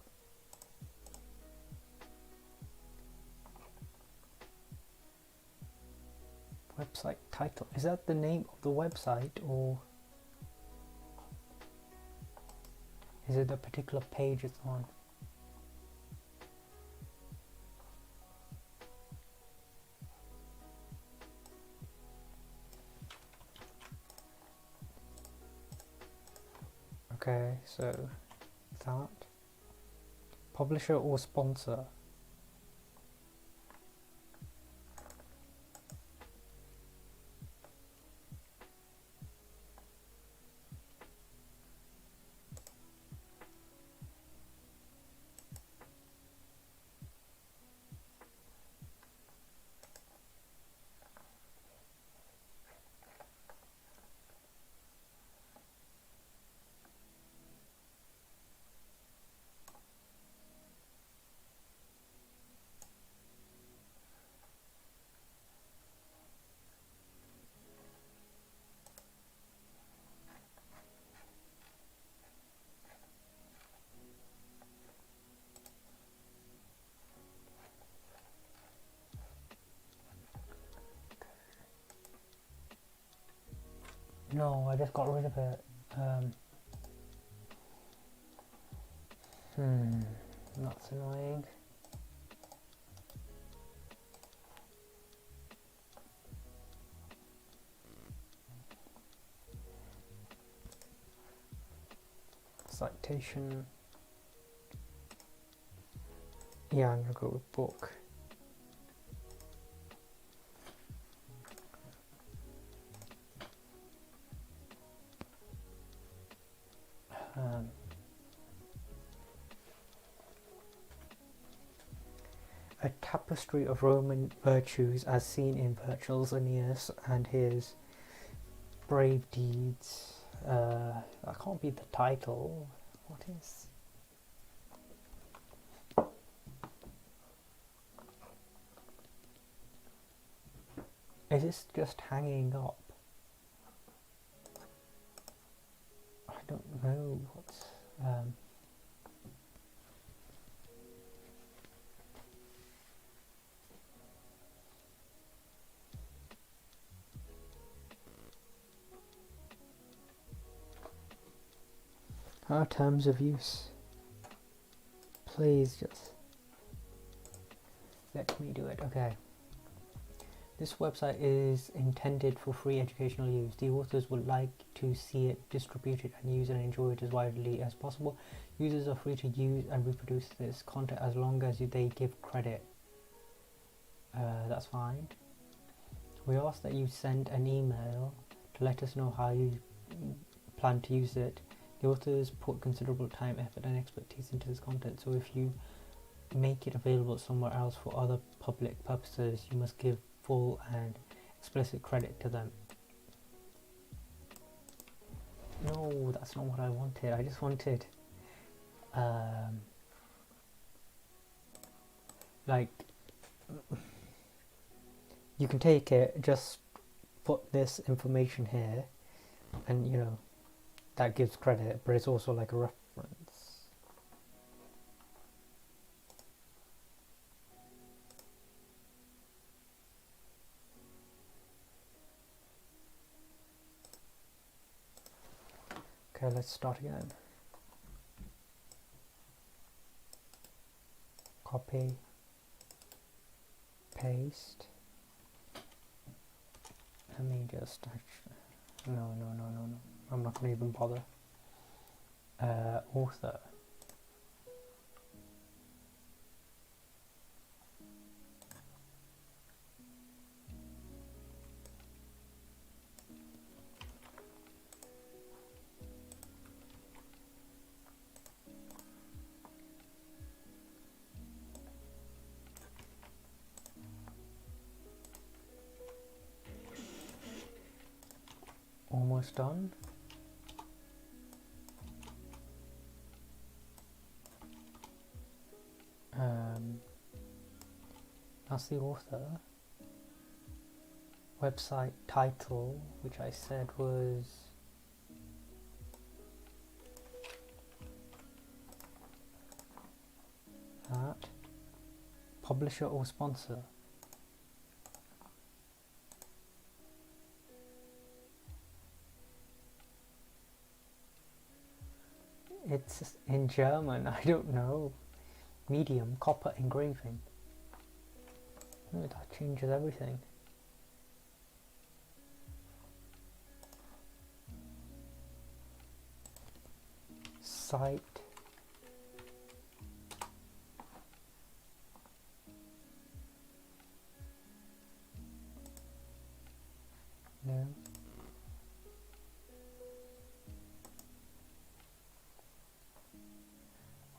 Website title. Is that the name of the website, or is it a particular page it's on? Okay, so that. Publisher or sponsor. No, I just got rid of it. That's annoying. Citation. Yeah, I'm gonna go with book. A tapestry of Roman virtues as seen in Virgil's Aeneas and his brave deeds. That can't be the title. What is? Is this just hanging up? I don't know what's. Our terms of use. Please just let me do it. Okay. This website is intended for free educational use. The authors would like to see it distributed and used and enjoy it as widely as possible. Users are free to use and reproduce this content as long as they give credit. That's fine. We ask that you send an email to let us know how you plan to use it. The authors put considerable time, effort and expertise into this content, so if you make it available somewhere else for other public purposes, you must give full and explicit credit to them. No, that's not what I wanted. I just wanted like, you can take it, just put this information here, and you know, that gives credit, but it's also like a reference. Okay, let's start again. Copy, paste. Let me just no. I'm not going to even bother. Author. Almost done. That's the author. Website title, which I said was that. Publisher or sponsor. It's in German, I don't know. Medium, copper engraving. Oh, that changes everything. Site. No.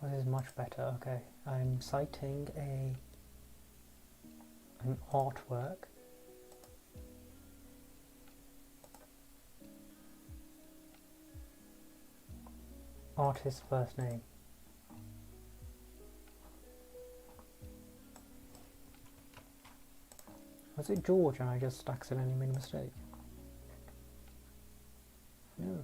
Oh, this is much better. Okay, I'm citing an artwork. Artist's first name. Was it George and I just accidentally made a mistake? No.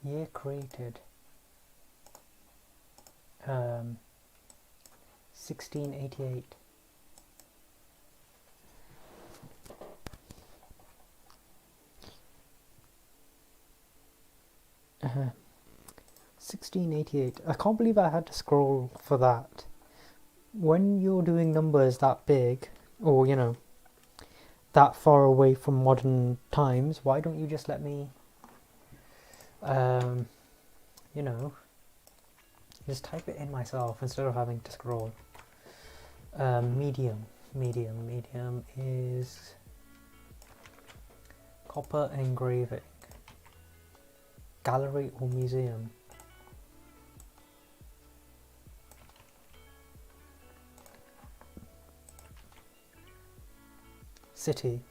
Year created 1688. 1688. I can't believe I had to scroll for that. When you're doing numbers that big, or that far away from modern times, why don't you just let me, just type it in myself instead of having to scroll. Medium is copper engraving. Gallery or museum? City.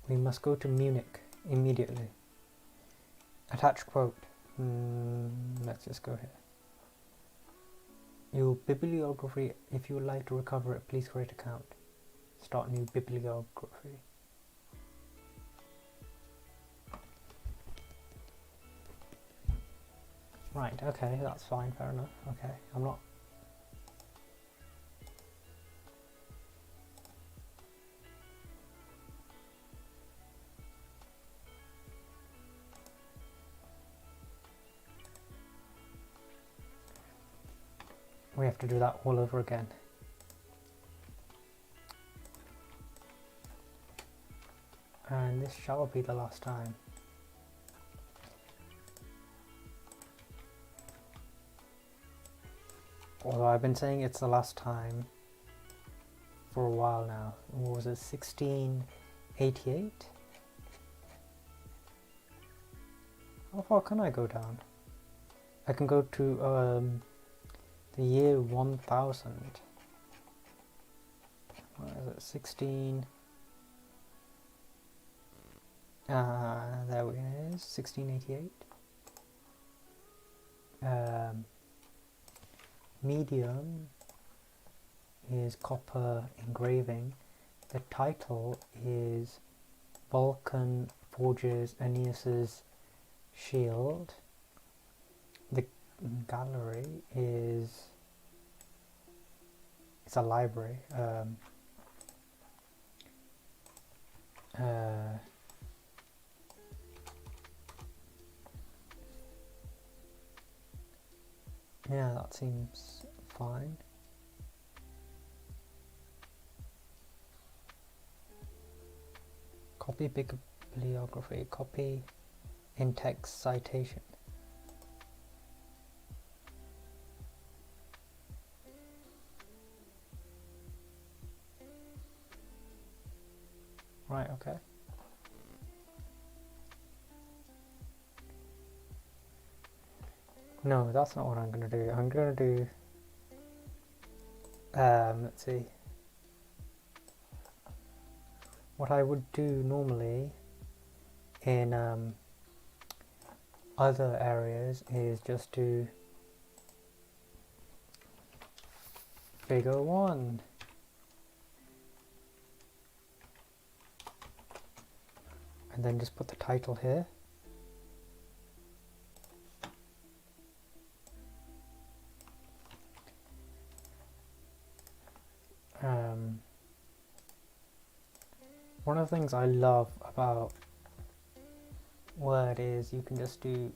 We must go to Munich immediately. Attach quote. Let's just go here. Your bibliography, if you would like to recover it, please create account. Start new bibliography. Right, okay, that's fine, fair enough. Okay, I'm not... We have to do that all over again. And this shall be the last time. Although I've been saying it's the last time for a while now. What was it, 1688? How far can I go down? I can go to the year 1000. What is it, 16... there it is, 1688. Medium is copper engraving. The title is Vulcan Forges Aeneas's Shield. The gallery is... it's a library. Yeah, that seems fine. Copy bibliography, copy in-text citation. Right, okay. No, that's not what I'm going to do. I'm going to do, let's see. What I would do normally in other areas is just do figure 1. And then just put the title here. One of the things I love about Word is you can just do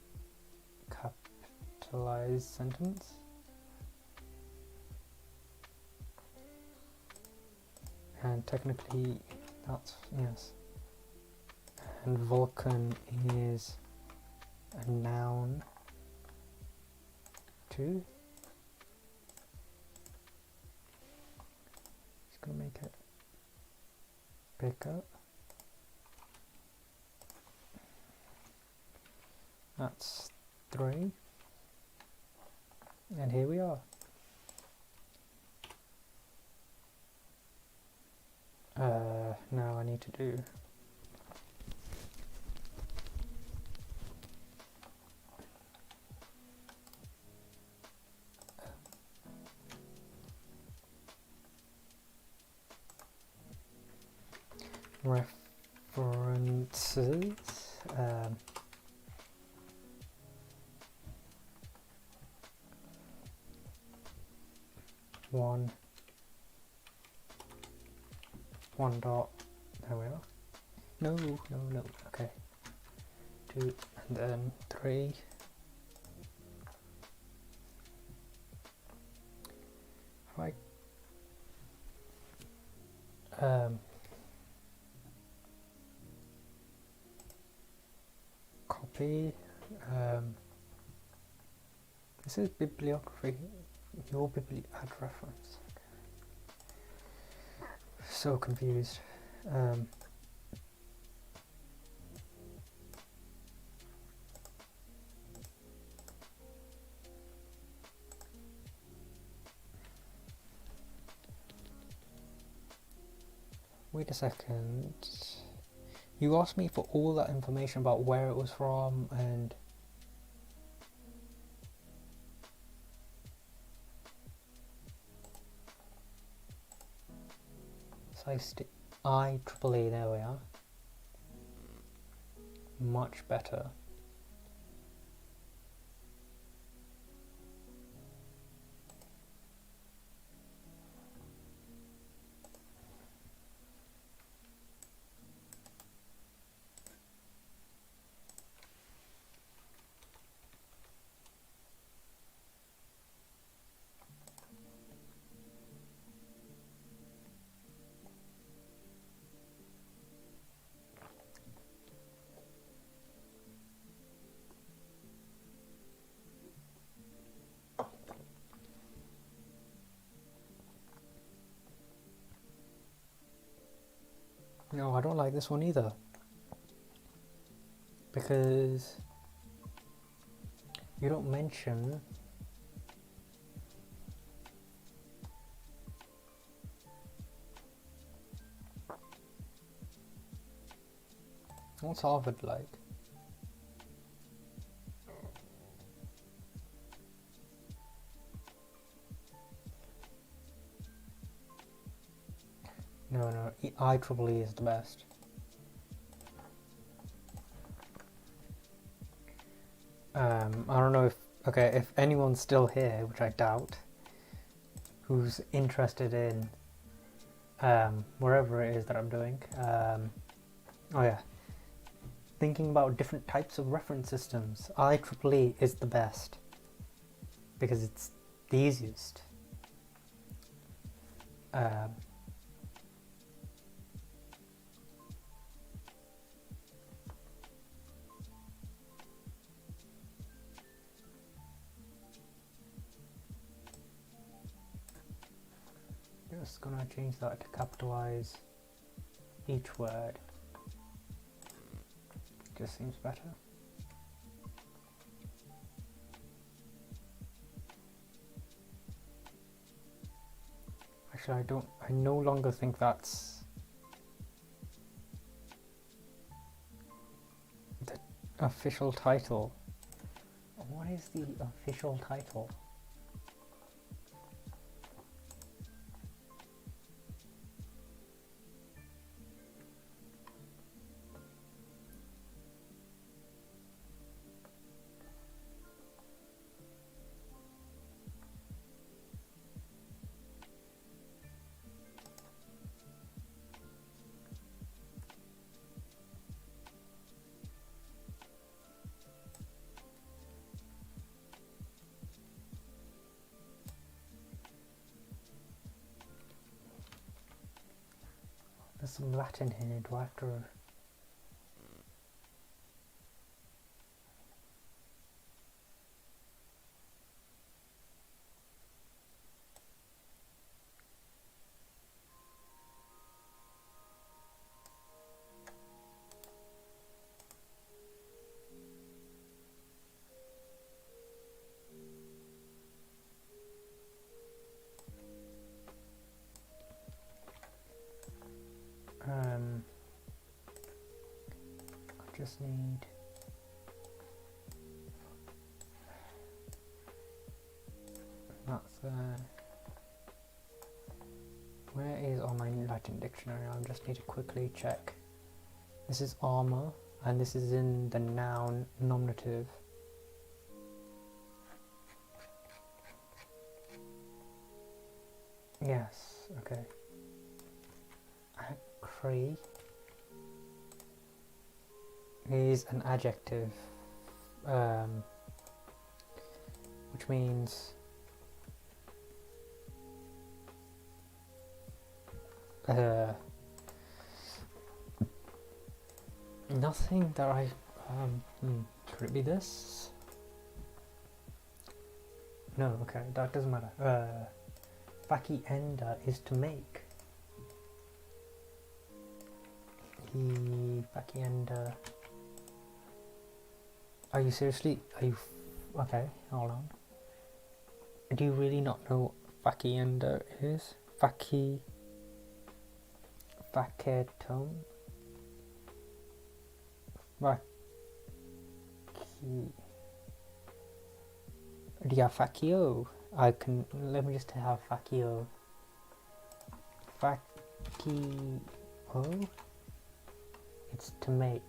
capitalized sentence. And technically that's, yes. And Vulcan is a noun too. Just gonna make it bigger. That's 3. And here we are. Now I need to do references. One dot, there we are. No, okay. 2 and then 3. Right. Copy. This is bibliography. Your add reference. So confused. Wait a second. You asked me for all that information about where it was from and IEEE, there we are. Much better. No, I don't like this one either. Because you don't mention what's Harvard like? No, IEEE is the best. I don't know if anyone's still here, which I doubt, who's interested in wherever it is that I'm doing. Oh yeah, thinking about different types of reference systems. IEEE is the best because it's the easiest. Just gonna change that to capitalize each word. Just seems better. Actually, I no longer think that's the official title. What is the official title? There's some Latin here. Do I have to? I just need. That's where is online Latin dictionary? I just need to quickly check This is armor, and this is in the noun nominative. Yes, okay. Acre is an adjective, which means nothing that I could it be this? No, okay, that doesn't matter. Facienda is to make. Facienda. Are you seriously? Are you? Okay, hold on. Do you really not know what facienda is? Facetum. Yeah, facio. I can. Let me just have facio. Facio. It's to make.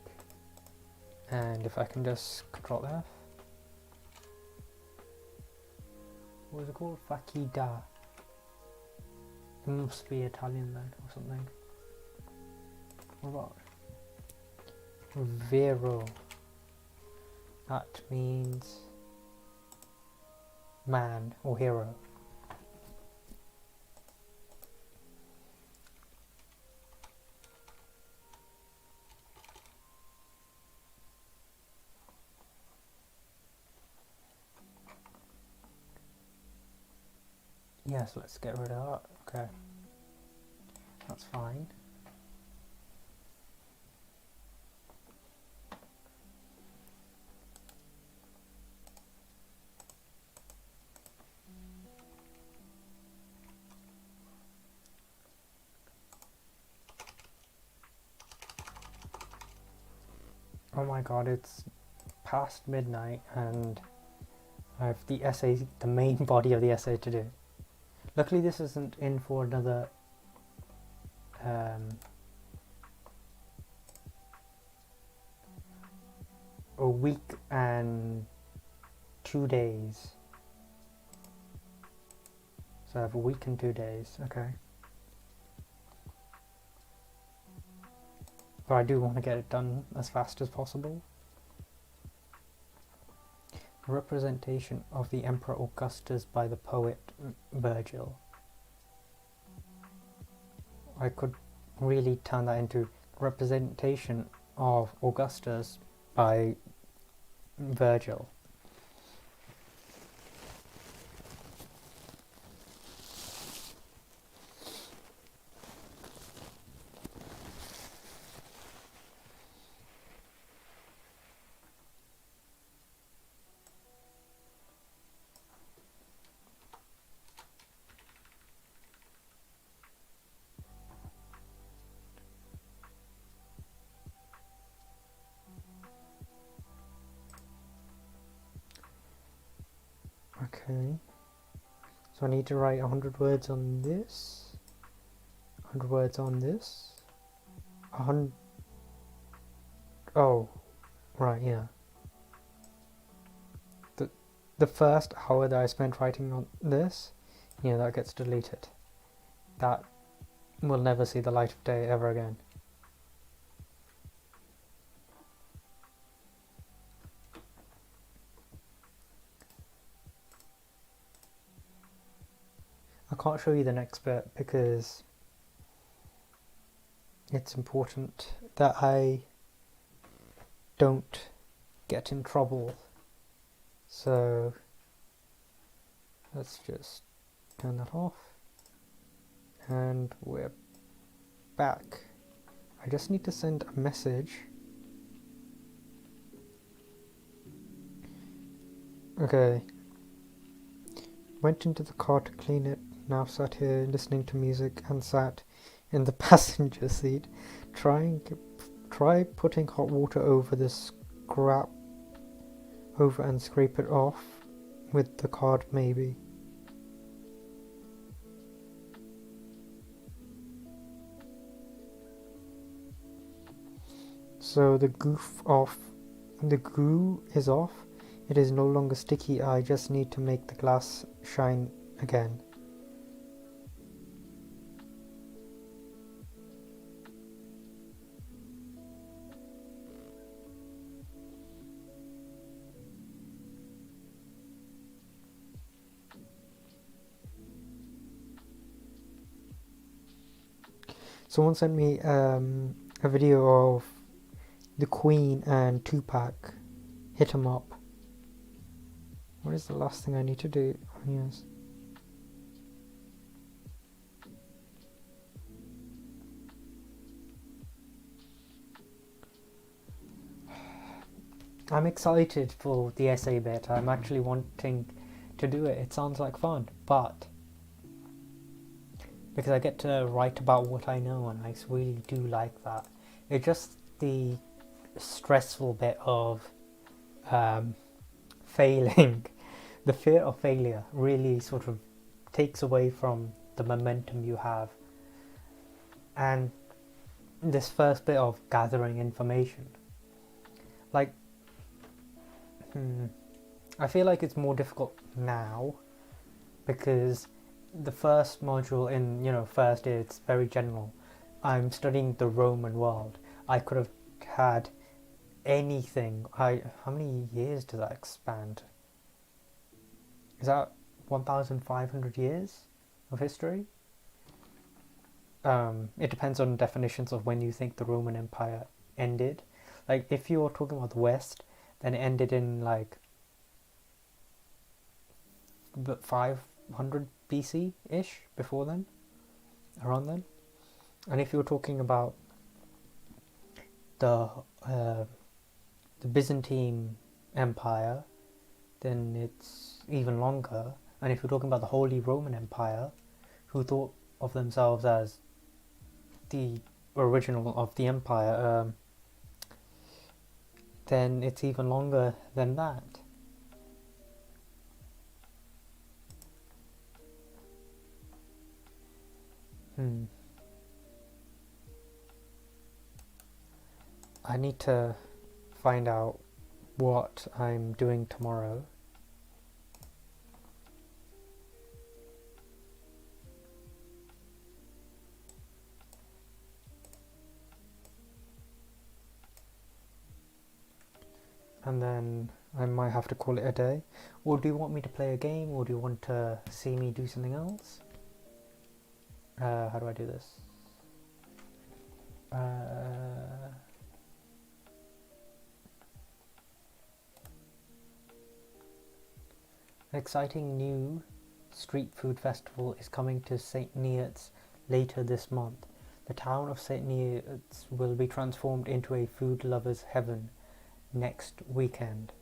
And if I can just Control F. What is it called? Facida. It must be Italian then, or something. What about vero? That means man or hero. Yes, let's get rid of that. Okay, that's fine. Oh my god, it's past midnight and I have the essay, the main body of the essay to do. Luckily this isn't in for another a week and 2 days. So I have a week and 2 days, okay. But I do want to get it done as fast as possible. A representation of the Emperor Augustus by the poet Virgil. I could really turn that into representation of Augustus by Virgil. Okay, so I need to write 100 words on this, 100 words on this, 100, oh, right, yeah. The first hour that I spent writing on this, yeah, that gets deleted. That will never see the light of day ever again. I can't show you the next bit because it's important that I don't get in trouble. So let's just turn that off and we're back. I just need to send a message. Okay. Went into the car to clean it. Now sat here listening to music and sat in the passenger seat. Try putting hot water over the scrap over and scrape it off with the card maybe. So the glue is off. It is no longer sticky. I just need to make the glass shine again. Someone sent me a video of the Queen and Tupac. Hit 'em up. What is the last thing I need to do? Yes. I'm excited for the essay bit. I'm actually wanting to do it. It sounds like fun, but because I get to write about what I know, and I really do like that. It's just the stressful bit of failing. The fear of failure really sort of takes away from the momentum you have. And this first bit of gathering information, like, I feel like it's more difficult now because the first module in, first year, it's very general. I'm studying the Roman world. I could have had anything. How many years does that expand? Is that 1,500 years of history? It depends on definitions of when you think the Roman Empire ended. Like, if you're talking about the West, then it ended in like 500 BC-ish, before then, around then. And if you're talking about the Byzantine Empire, then it's even longer. And if you're talking about the Holy Roman Empire, who thought of themselves as the original of the empire, then it's even longer than that. I need to find out what I'm doing tomorrow. And then I might have to call it a day. Or do you want me to play a game, or do you want to see me do something else? How do I do this? An exciting new street food festival is coming to St. Neots later this month. The town of St. Neots will be transformed into a food lover's heaven next weekend.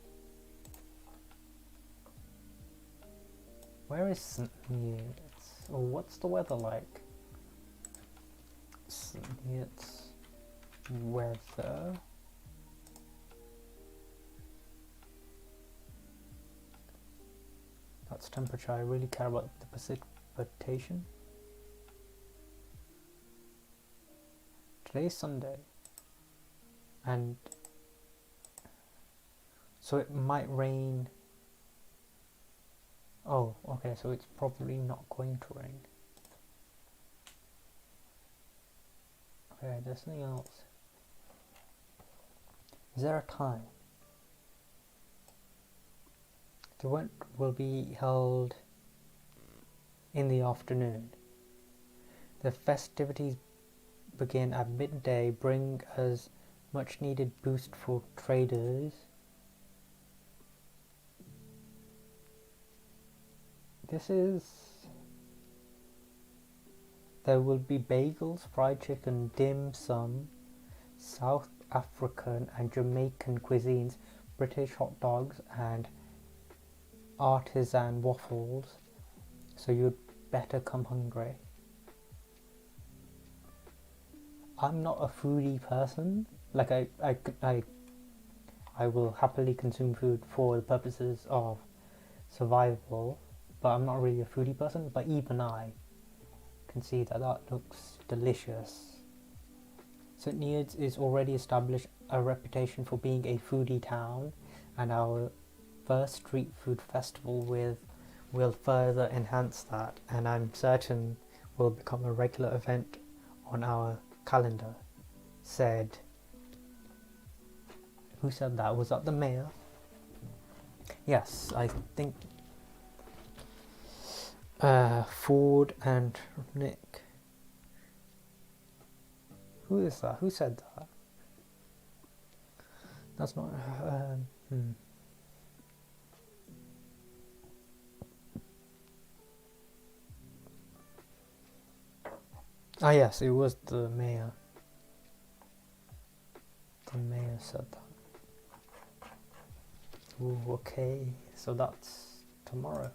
Where is St. Neots? Or what's the weather like? St. Neots weather. That's temperature. I really care about the precipitation. Today's Sunday, and so it might rain. Oh, okay, so it's probably not going to rain. Okay, there's something else. Is there a time? The event will be held in the afternoon. The festivities begin at midday. Bring us much needed boost for traders. There will be bagels, fried chicken, dim sum, South African and Jamaican cuisines, British hot dogs, and artisan waffles. So you'd better come hungry. I'm not a foodie person. Like I will happily consume food for the purposes of survival, but I'm not really a foodie person. But even I can see that looks delicious. St. Neots is already established a reputation for being a foodie town, and our first street food festival will further enhance that, and I'm certain will become a regular event on our calendar, said... Who said that? Was that the mayor? Yes, I think Ford and Nick. Who is that? Who said that? That's not... Ah yes, it was the mayor. The mayor said that. Ooh, okay, so that's tomorrow.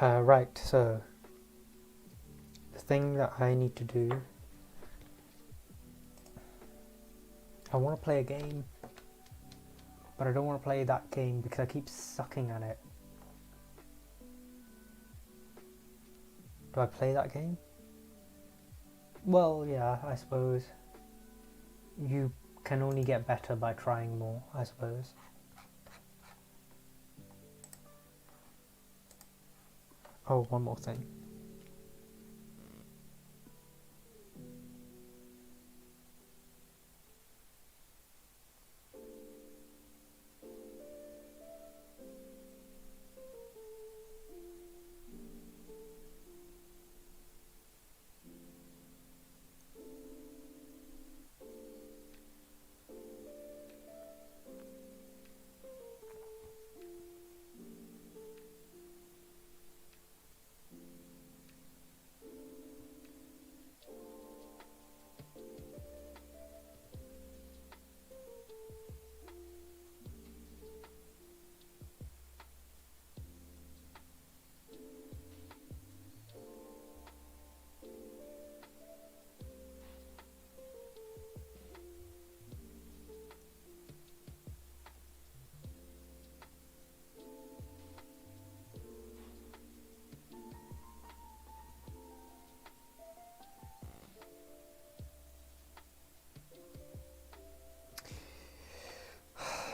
Right, so the thing that I need to do, I want to play a game, but I don't want to play that game because I keep sucking at it. Do I play that game? Well, yeah, I suppose. You can only get better by trying more, I suppose. Oh, one more thing.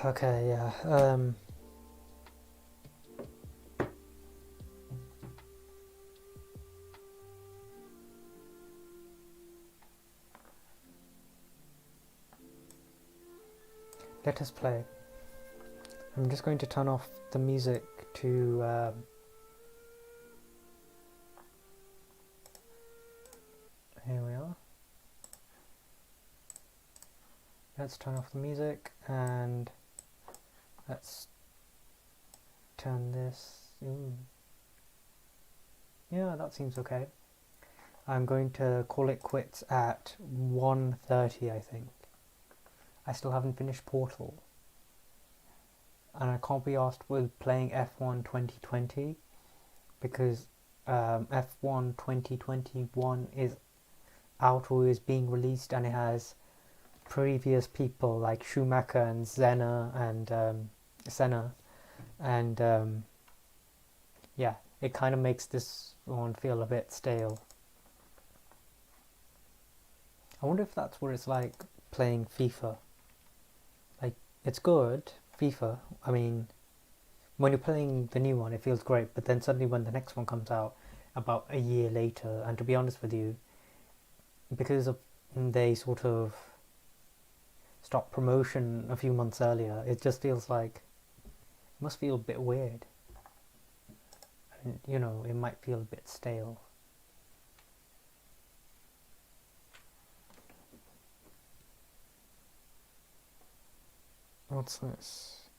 Okay, yeah. Let us play. I'm just going to turn off the music to here we are. Let's turn off the music and let's turn this. Yeah, that seems okay. I'm going to call it quits at 1:30, I think. I still haven't finished Portal. And I can't be asked with playing F1 2020 because F1 2021 is out or is being released, and it has previous people like Schumacher and Senna, and yeah, it kind of makes this one feel a bit stale. I wonder if that's what it's like playing FIFA. Like, it's good, FIFA. I mean, when you're playing the new one, it feels great, but then suddenly when the next one comes out about a year later, and to be honest with you, because of they sort of stopped promotion a few months earlier, it just feels like it must feel a bit weird. And, you know, it might feel a bit stale. What's this?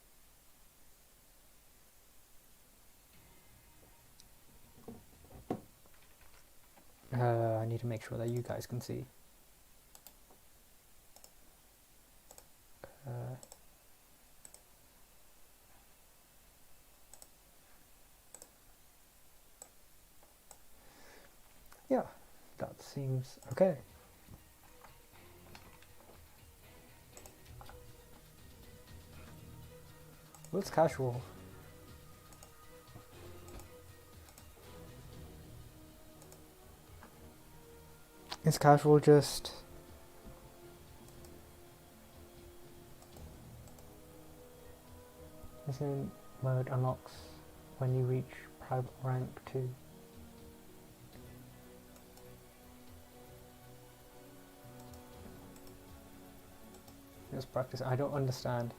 I need to make sure that you guys can see. Yeah, that seems okay. Well, it's casual. Is casual just... Mission mode unlocks when you reach private rank 2. Just practice. I don't understand.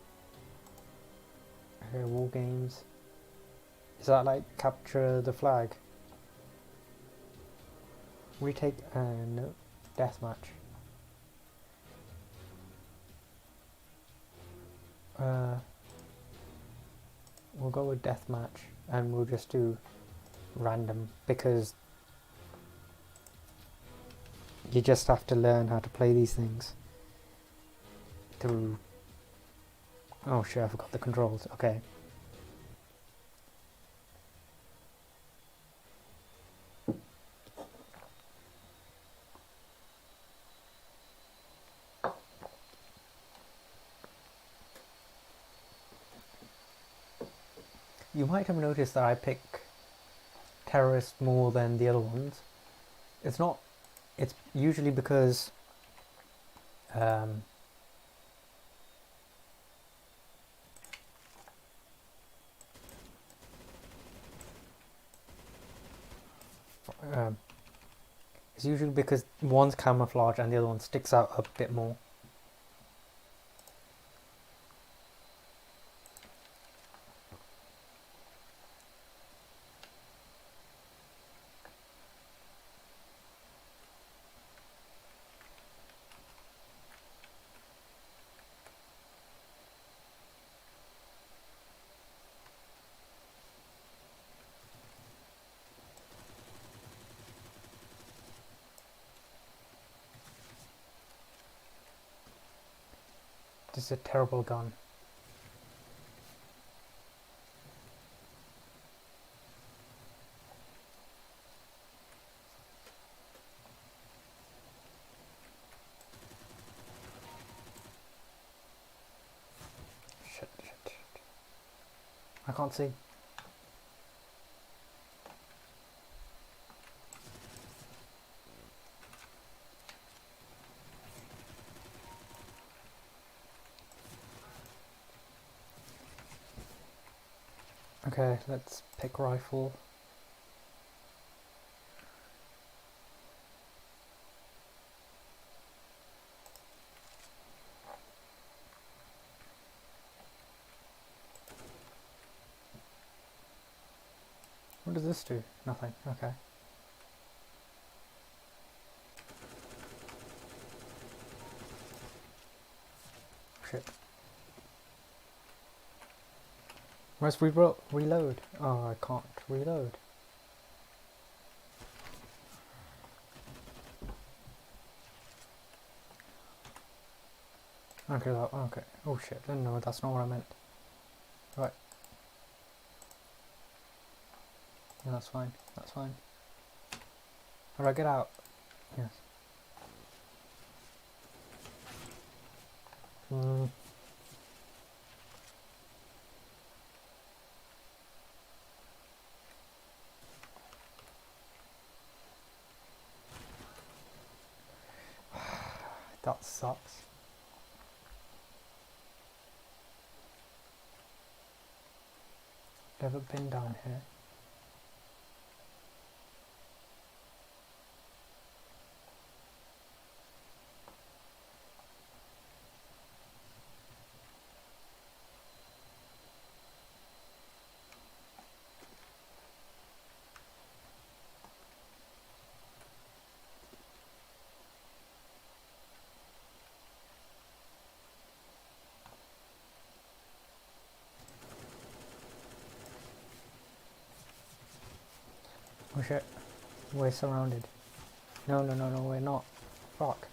Okay, war games. Is that like capture the flag? Retake no. Deathmatch. We'll go with deathmatch and we'll just do random because you just have to learn how to play these things through... Oh shit, I forgot the controls. Okay. You might have noticed that I pick terrorist more than the other ones. It's not... It's usually because it's usually because one's camouflage and the other one sticks out a bit more. This is a terrible gun. Shit. I can't see. Okay, let's pick rifle. What does this do? Nothing. Okay. Shit. Where's reload? Oh, I can't reload. Okay, okay. Oh shit, no, that's not what I meant. Right. Yeah, that's fine, that's fine. Alright, get out. Yes. That sucks. Never been down here. Oh shit, we're surrounded. No, we're not. Fuck. Fuck.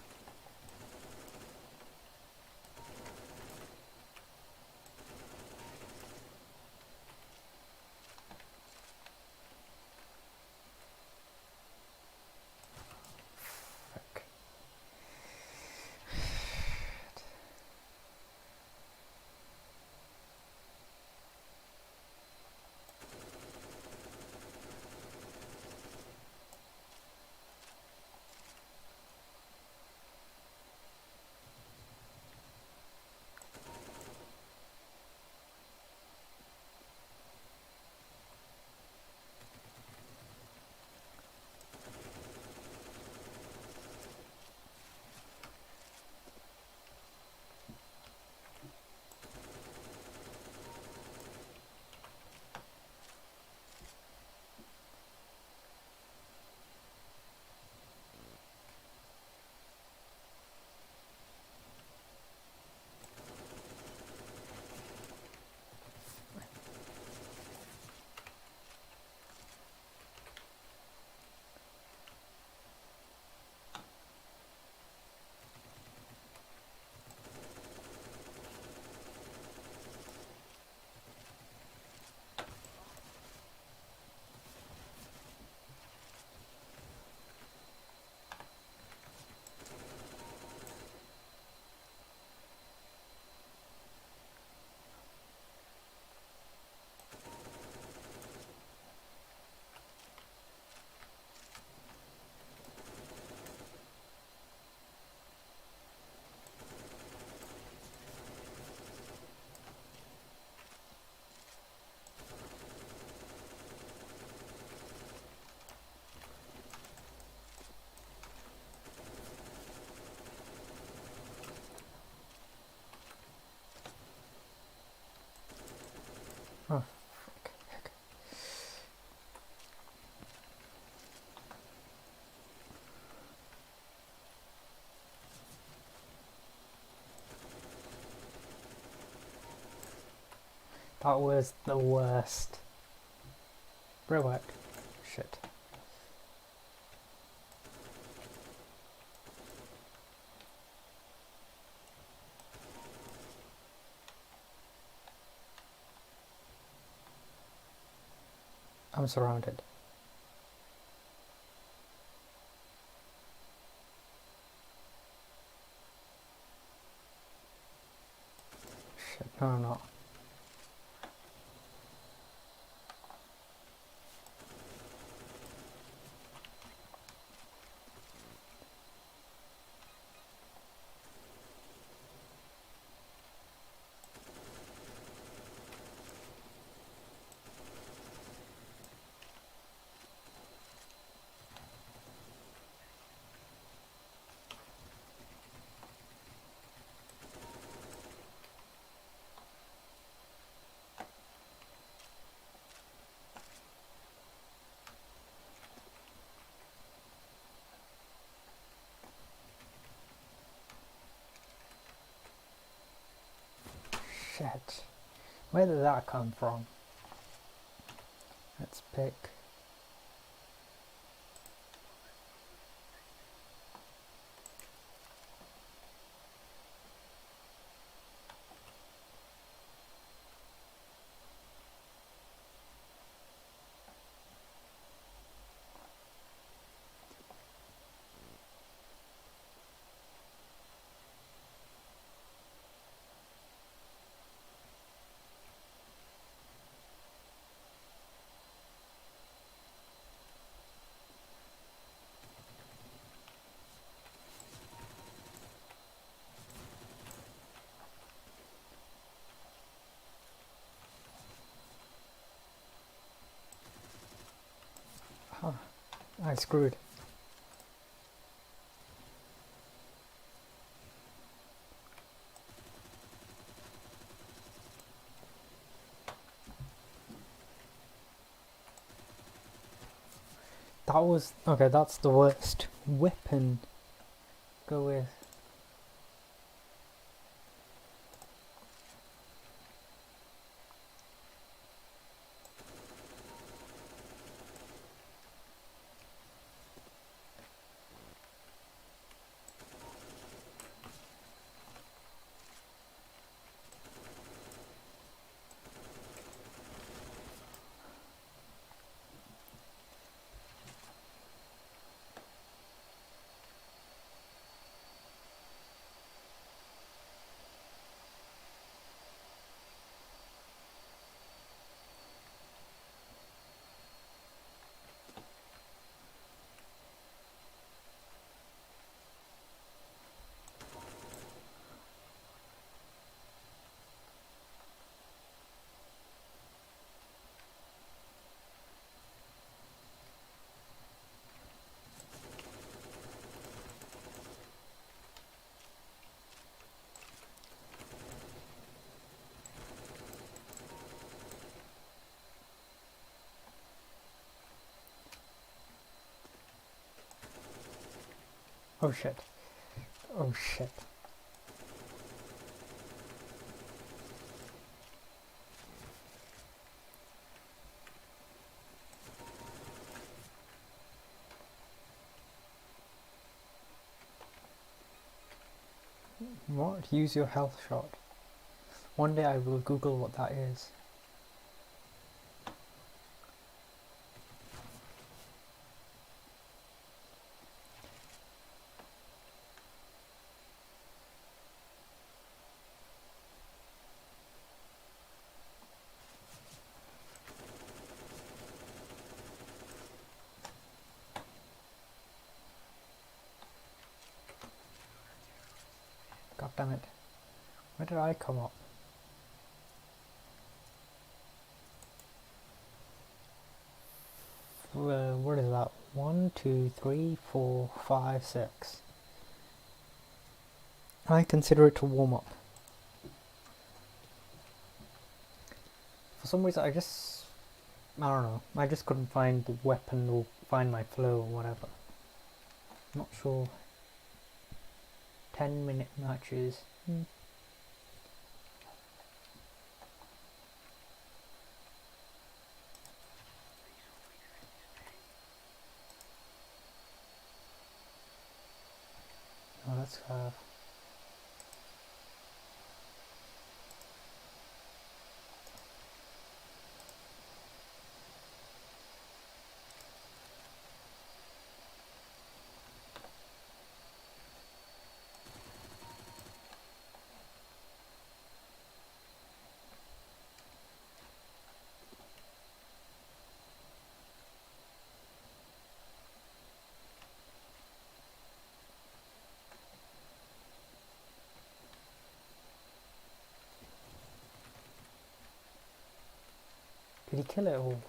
Oh, that was the worst. But it worked. Shit. I'm surrounded. Shit, no I'm not. Shit. Where did that come from? Let's pick. Huh. I screwed. That was okay. That's the worst weapon. Go with. Oh shit. Oh shit. What? Use your health shot. One day I will Google what that is. God damn it. Where did I come up? What is that? 1, 2, 3, 4, 5, 6. I consider it to warm up. For some reason, I don't know. I just couldn't find the weapon or find my flow or whatever. Not sure. 10-minute matches. Oh, let's have. Did he kill it all?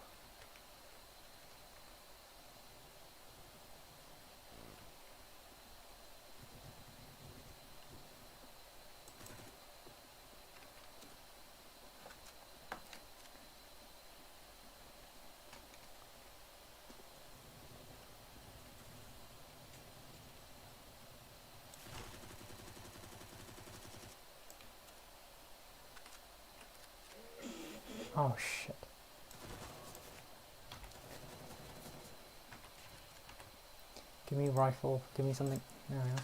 Oh shit. Give me a rifle. Give me something. There we are.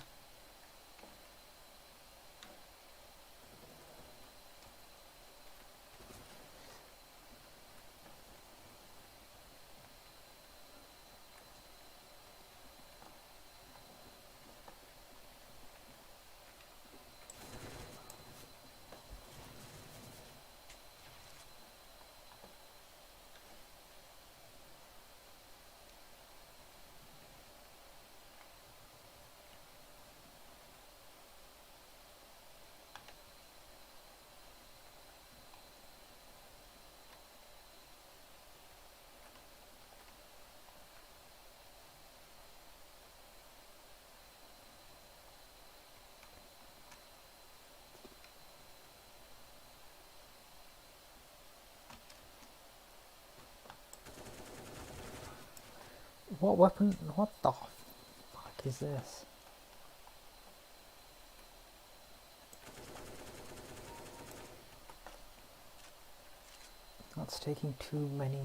What weapon? What the fuck is this? That's taking too many.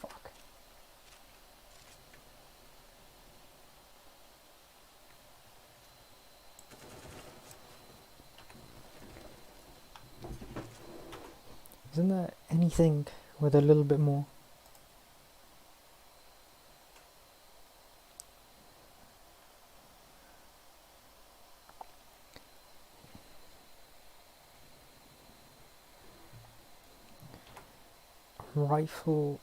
Fuck. Isn't there anything with a little bit more? Rifle.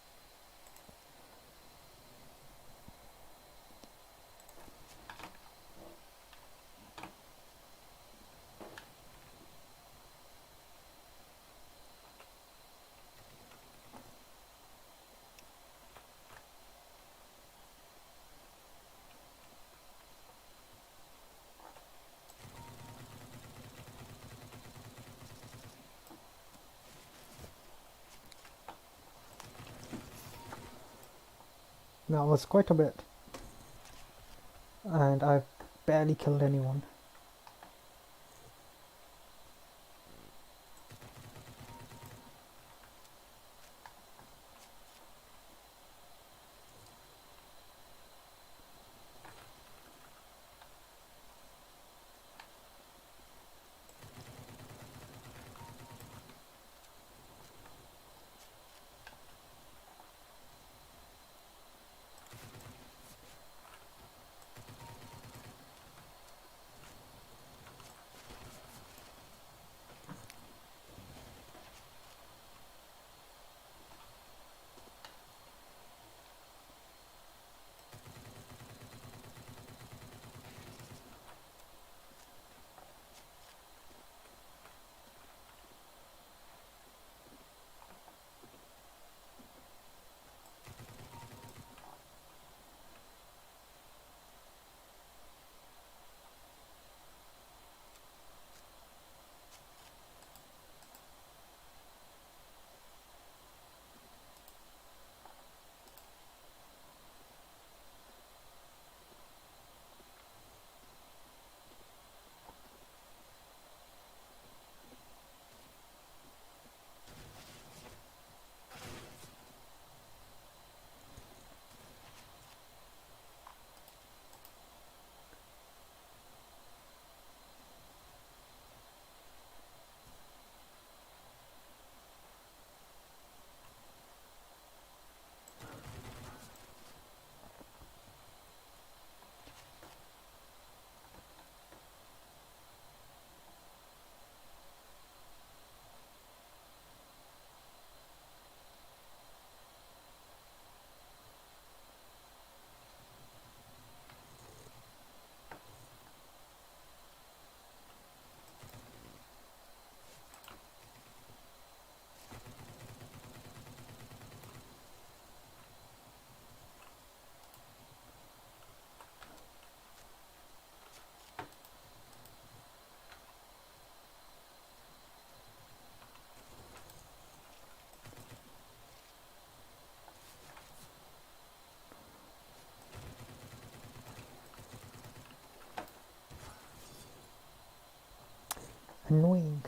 That was quite a bit. And I've barely killed anyone. Annoying.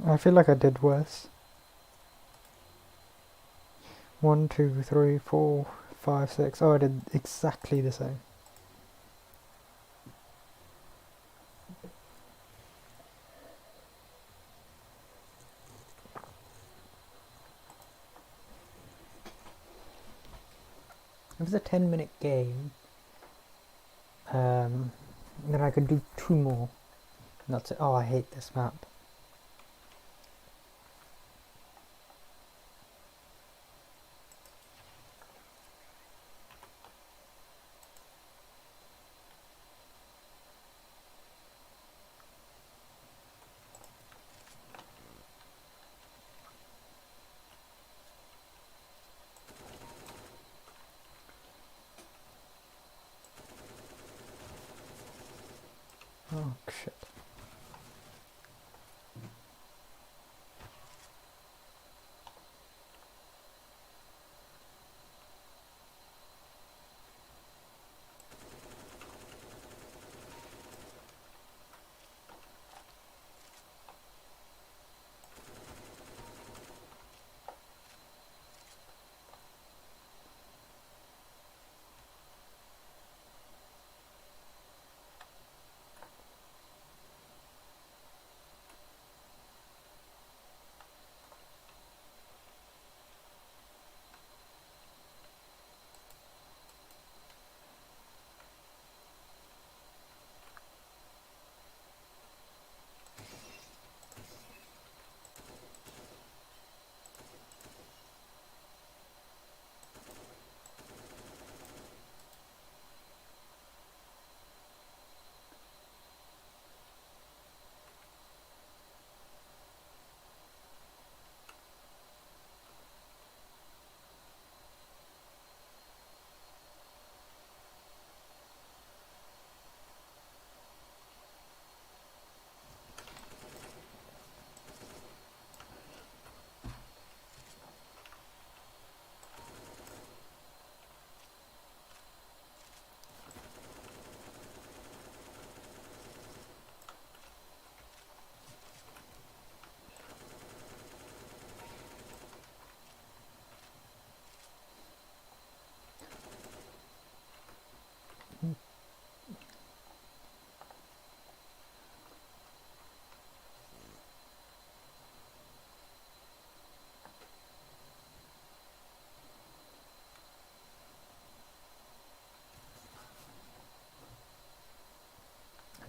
I feel like I did worse. 1, 2, 3, 4, 5, 6. Oh, I did exactly the same. It was a 10-minute game. Then I could do 2 more. And that's it. Oh, I hate this map. Oh, shit.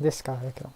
This guy I killed.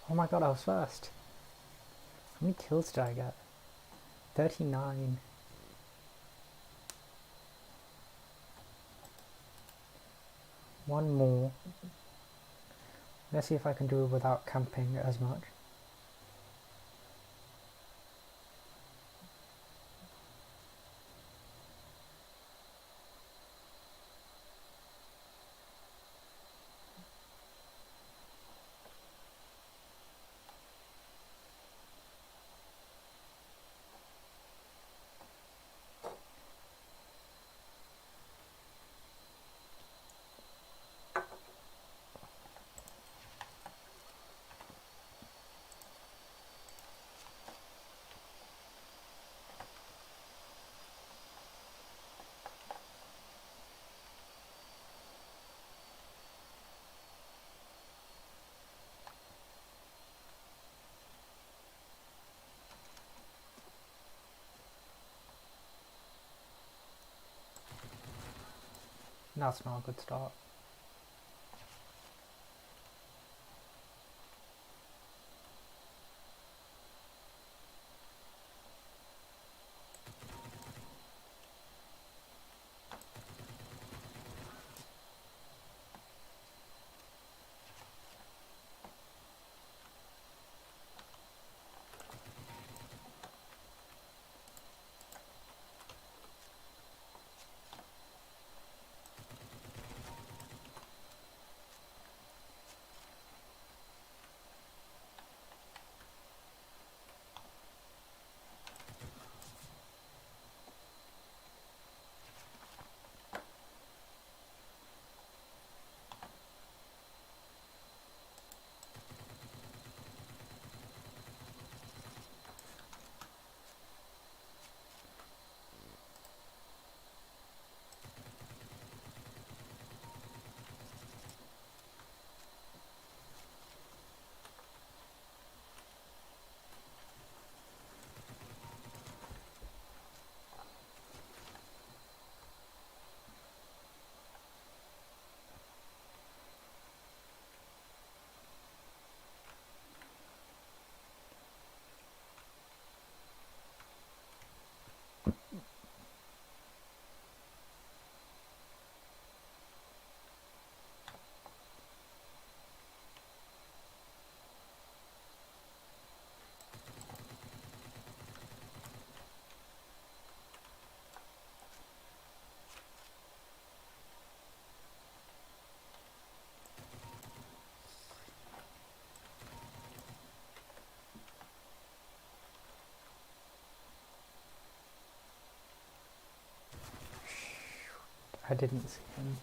Oh my god, I was first. How many kills did I get? 39. One more. Let's see if I can do it without camping as much. That's not a good start. I didn't see him.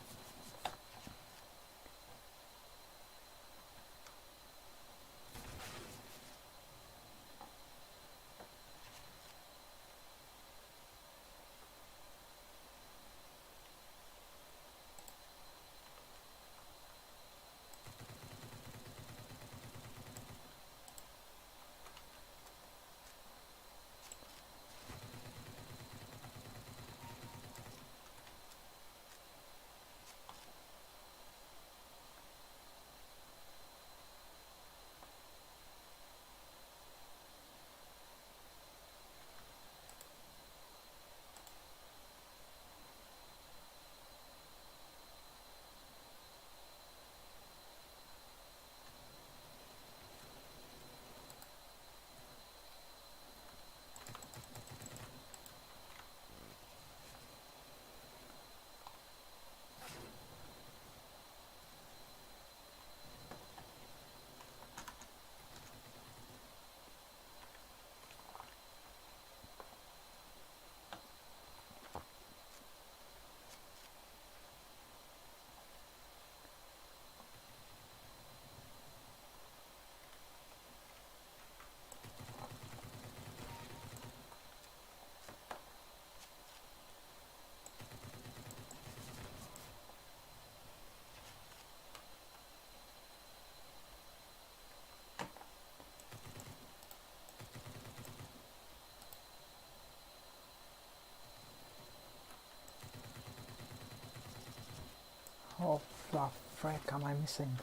Oh, the frick am I missing?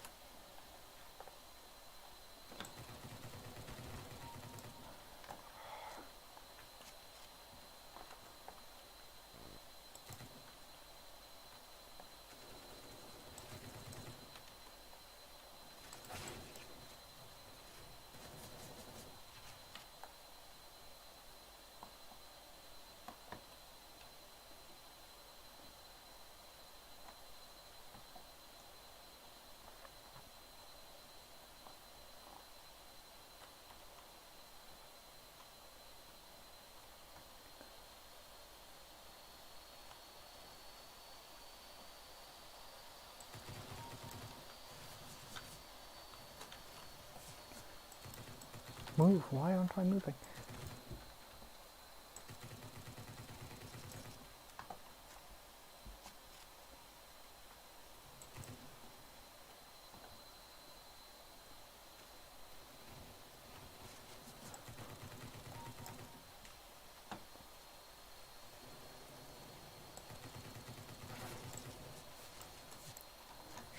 Move, why aren't I moving?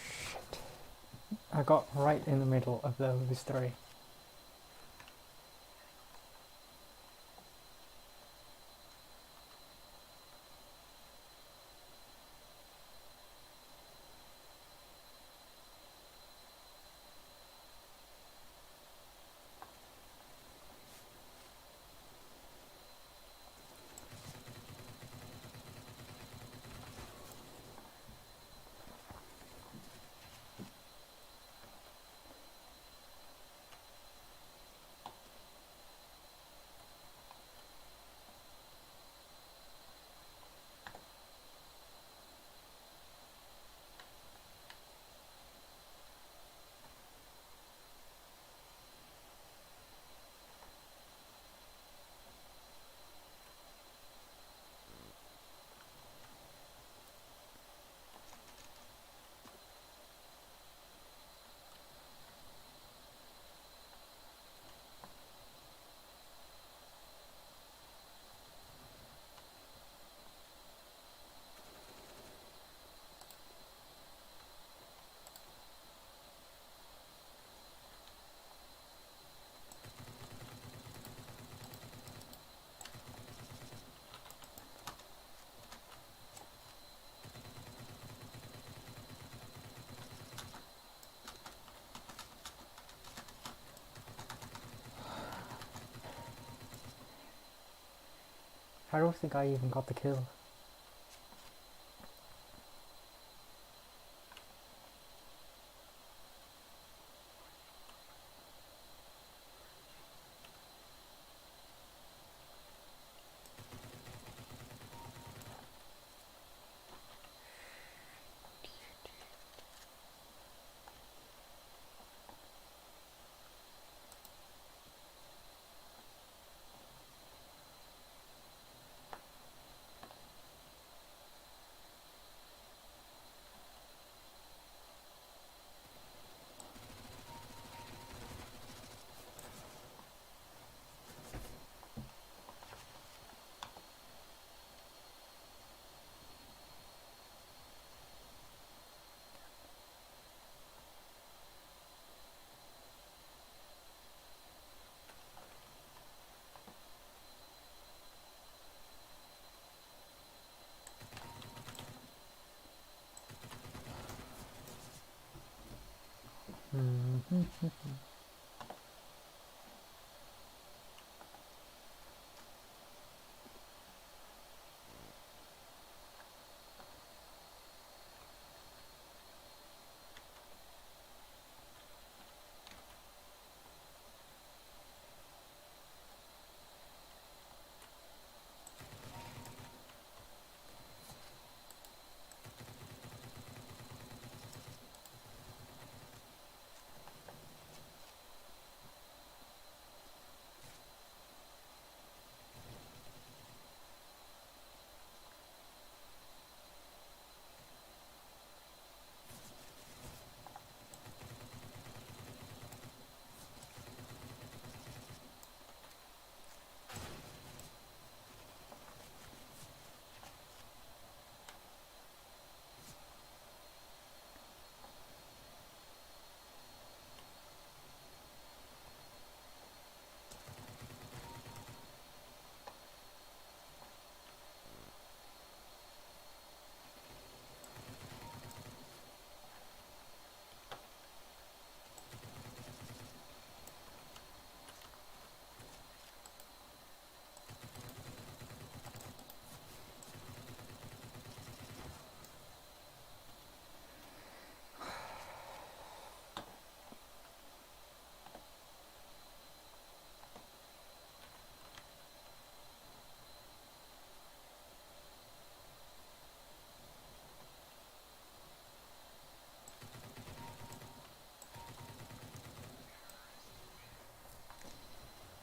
Shit. I got right in the middle of those three. I don't think I even got the kill.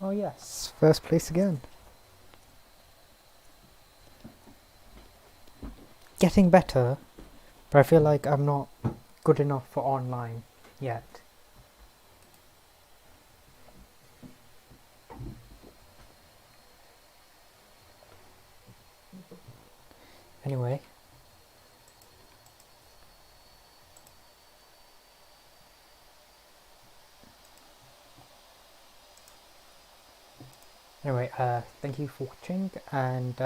Oh yes, first place again. Getting better, but I feel like I'm not good enough for online yet. Anyway. Thank you for watching, and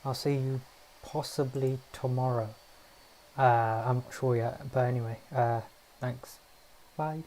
I'll see you possibly tomorrow. I'm not sure yet, but anyway, thanks. Bye.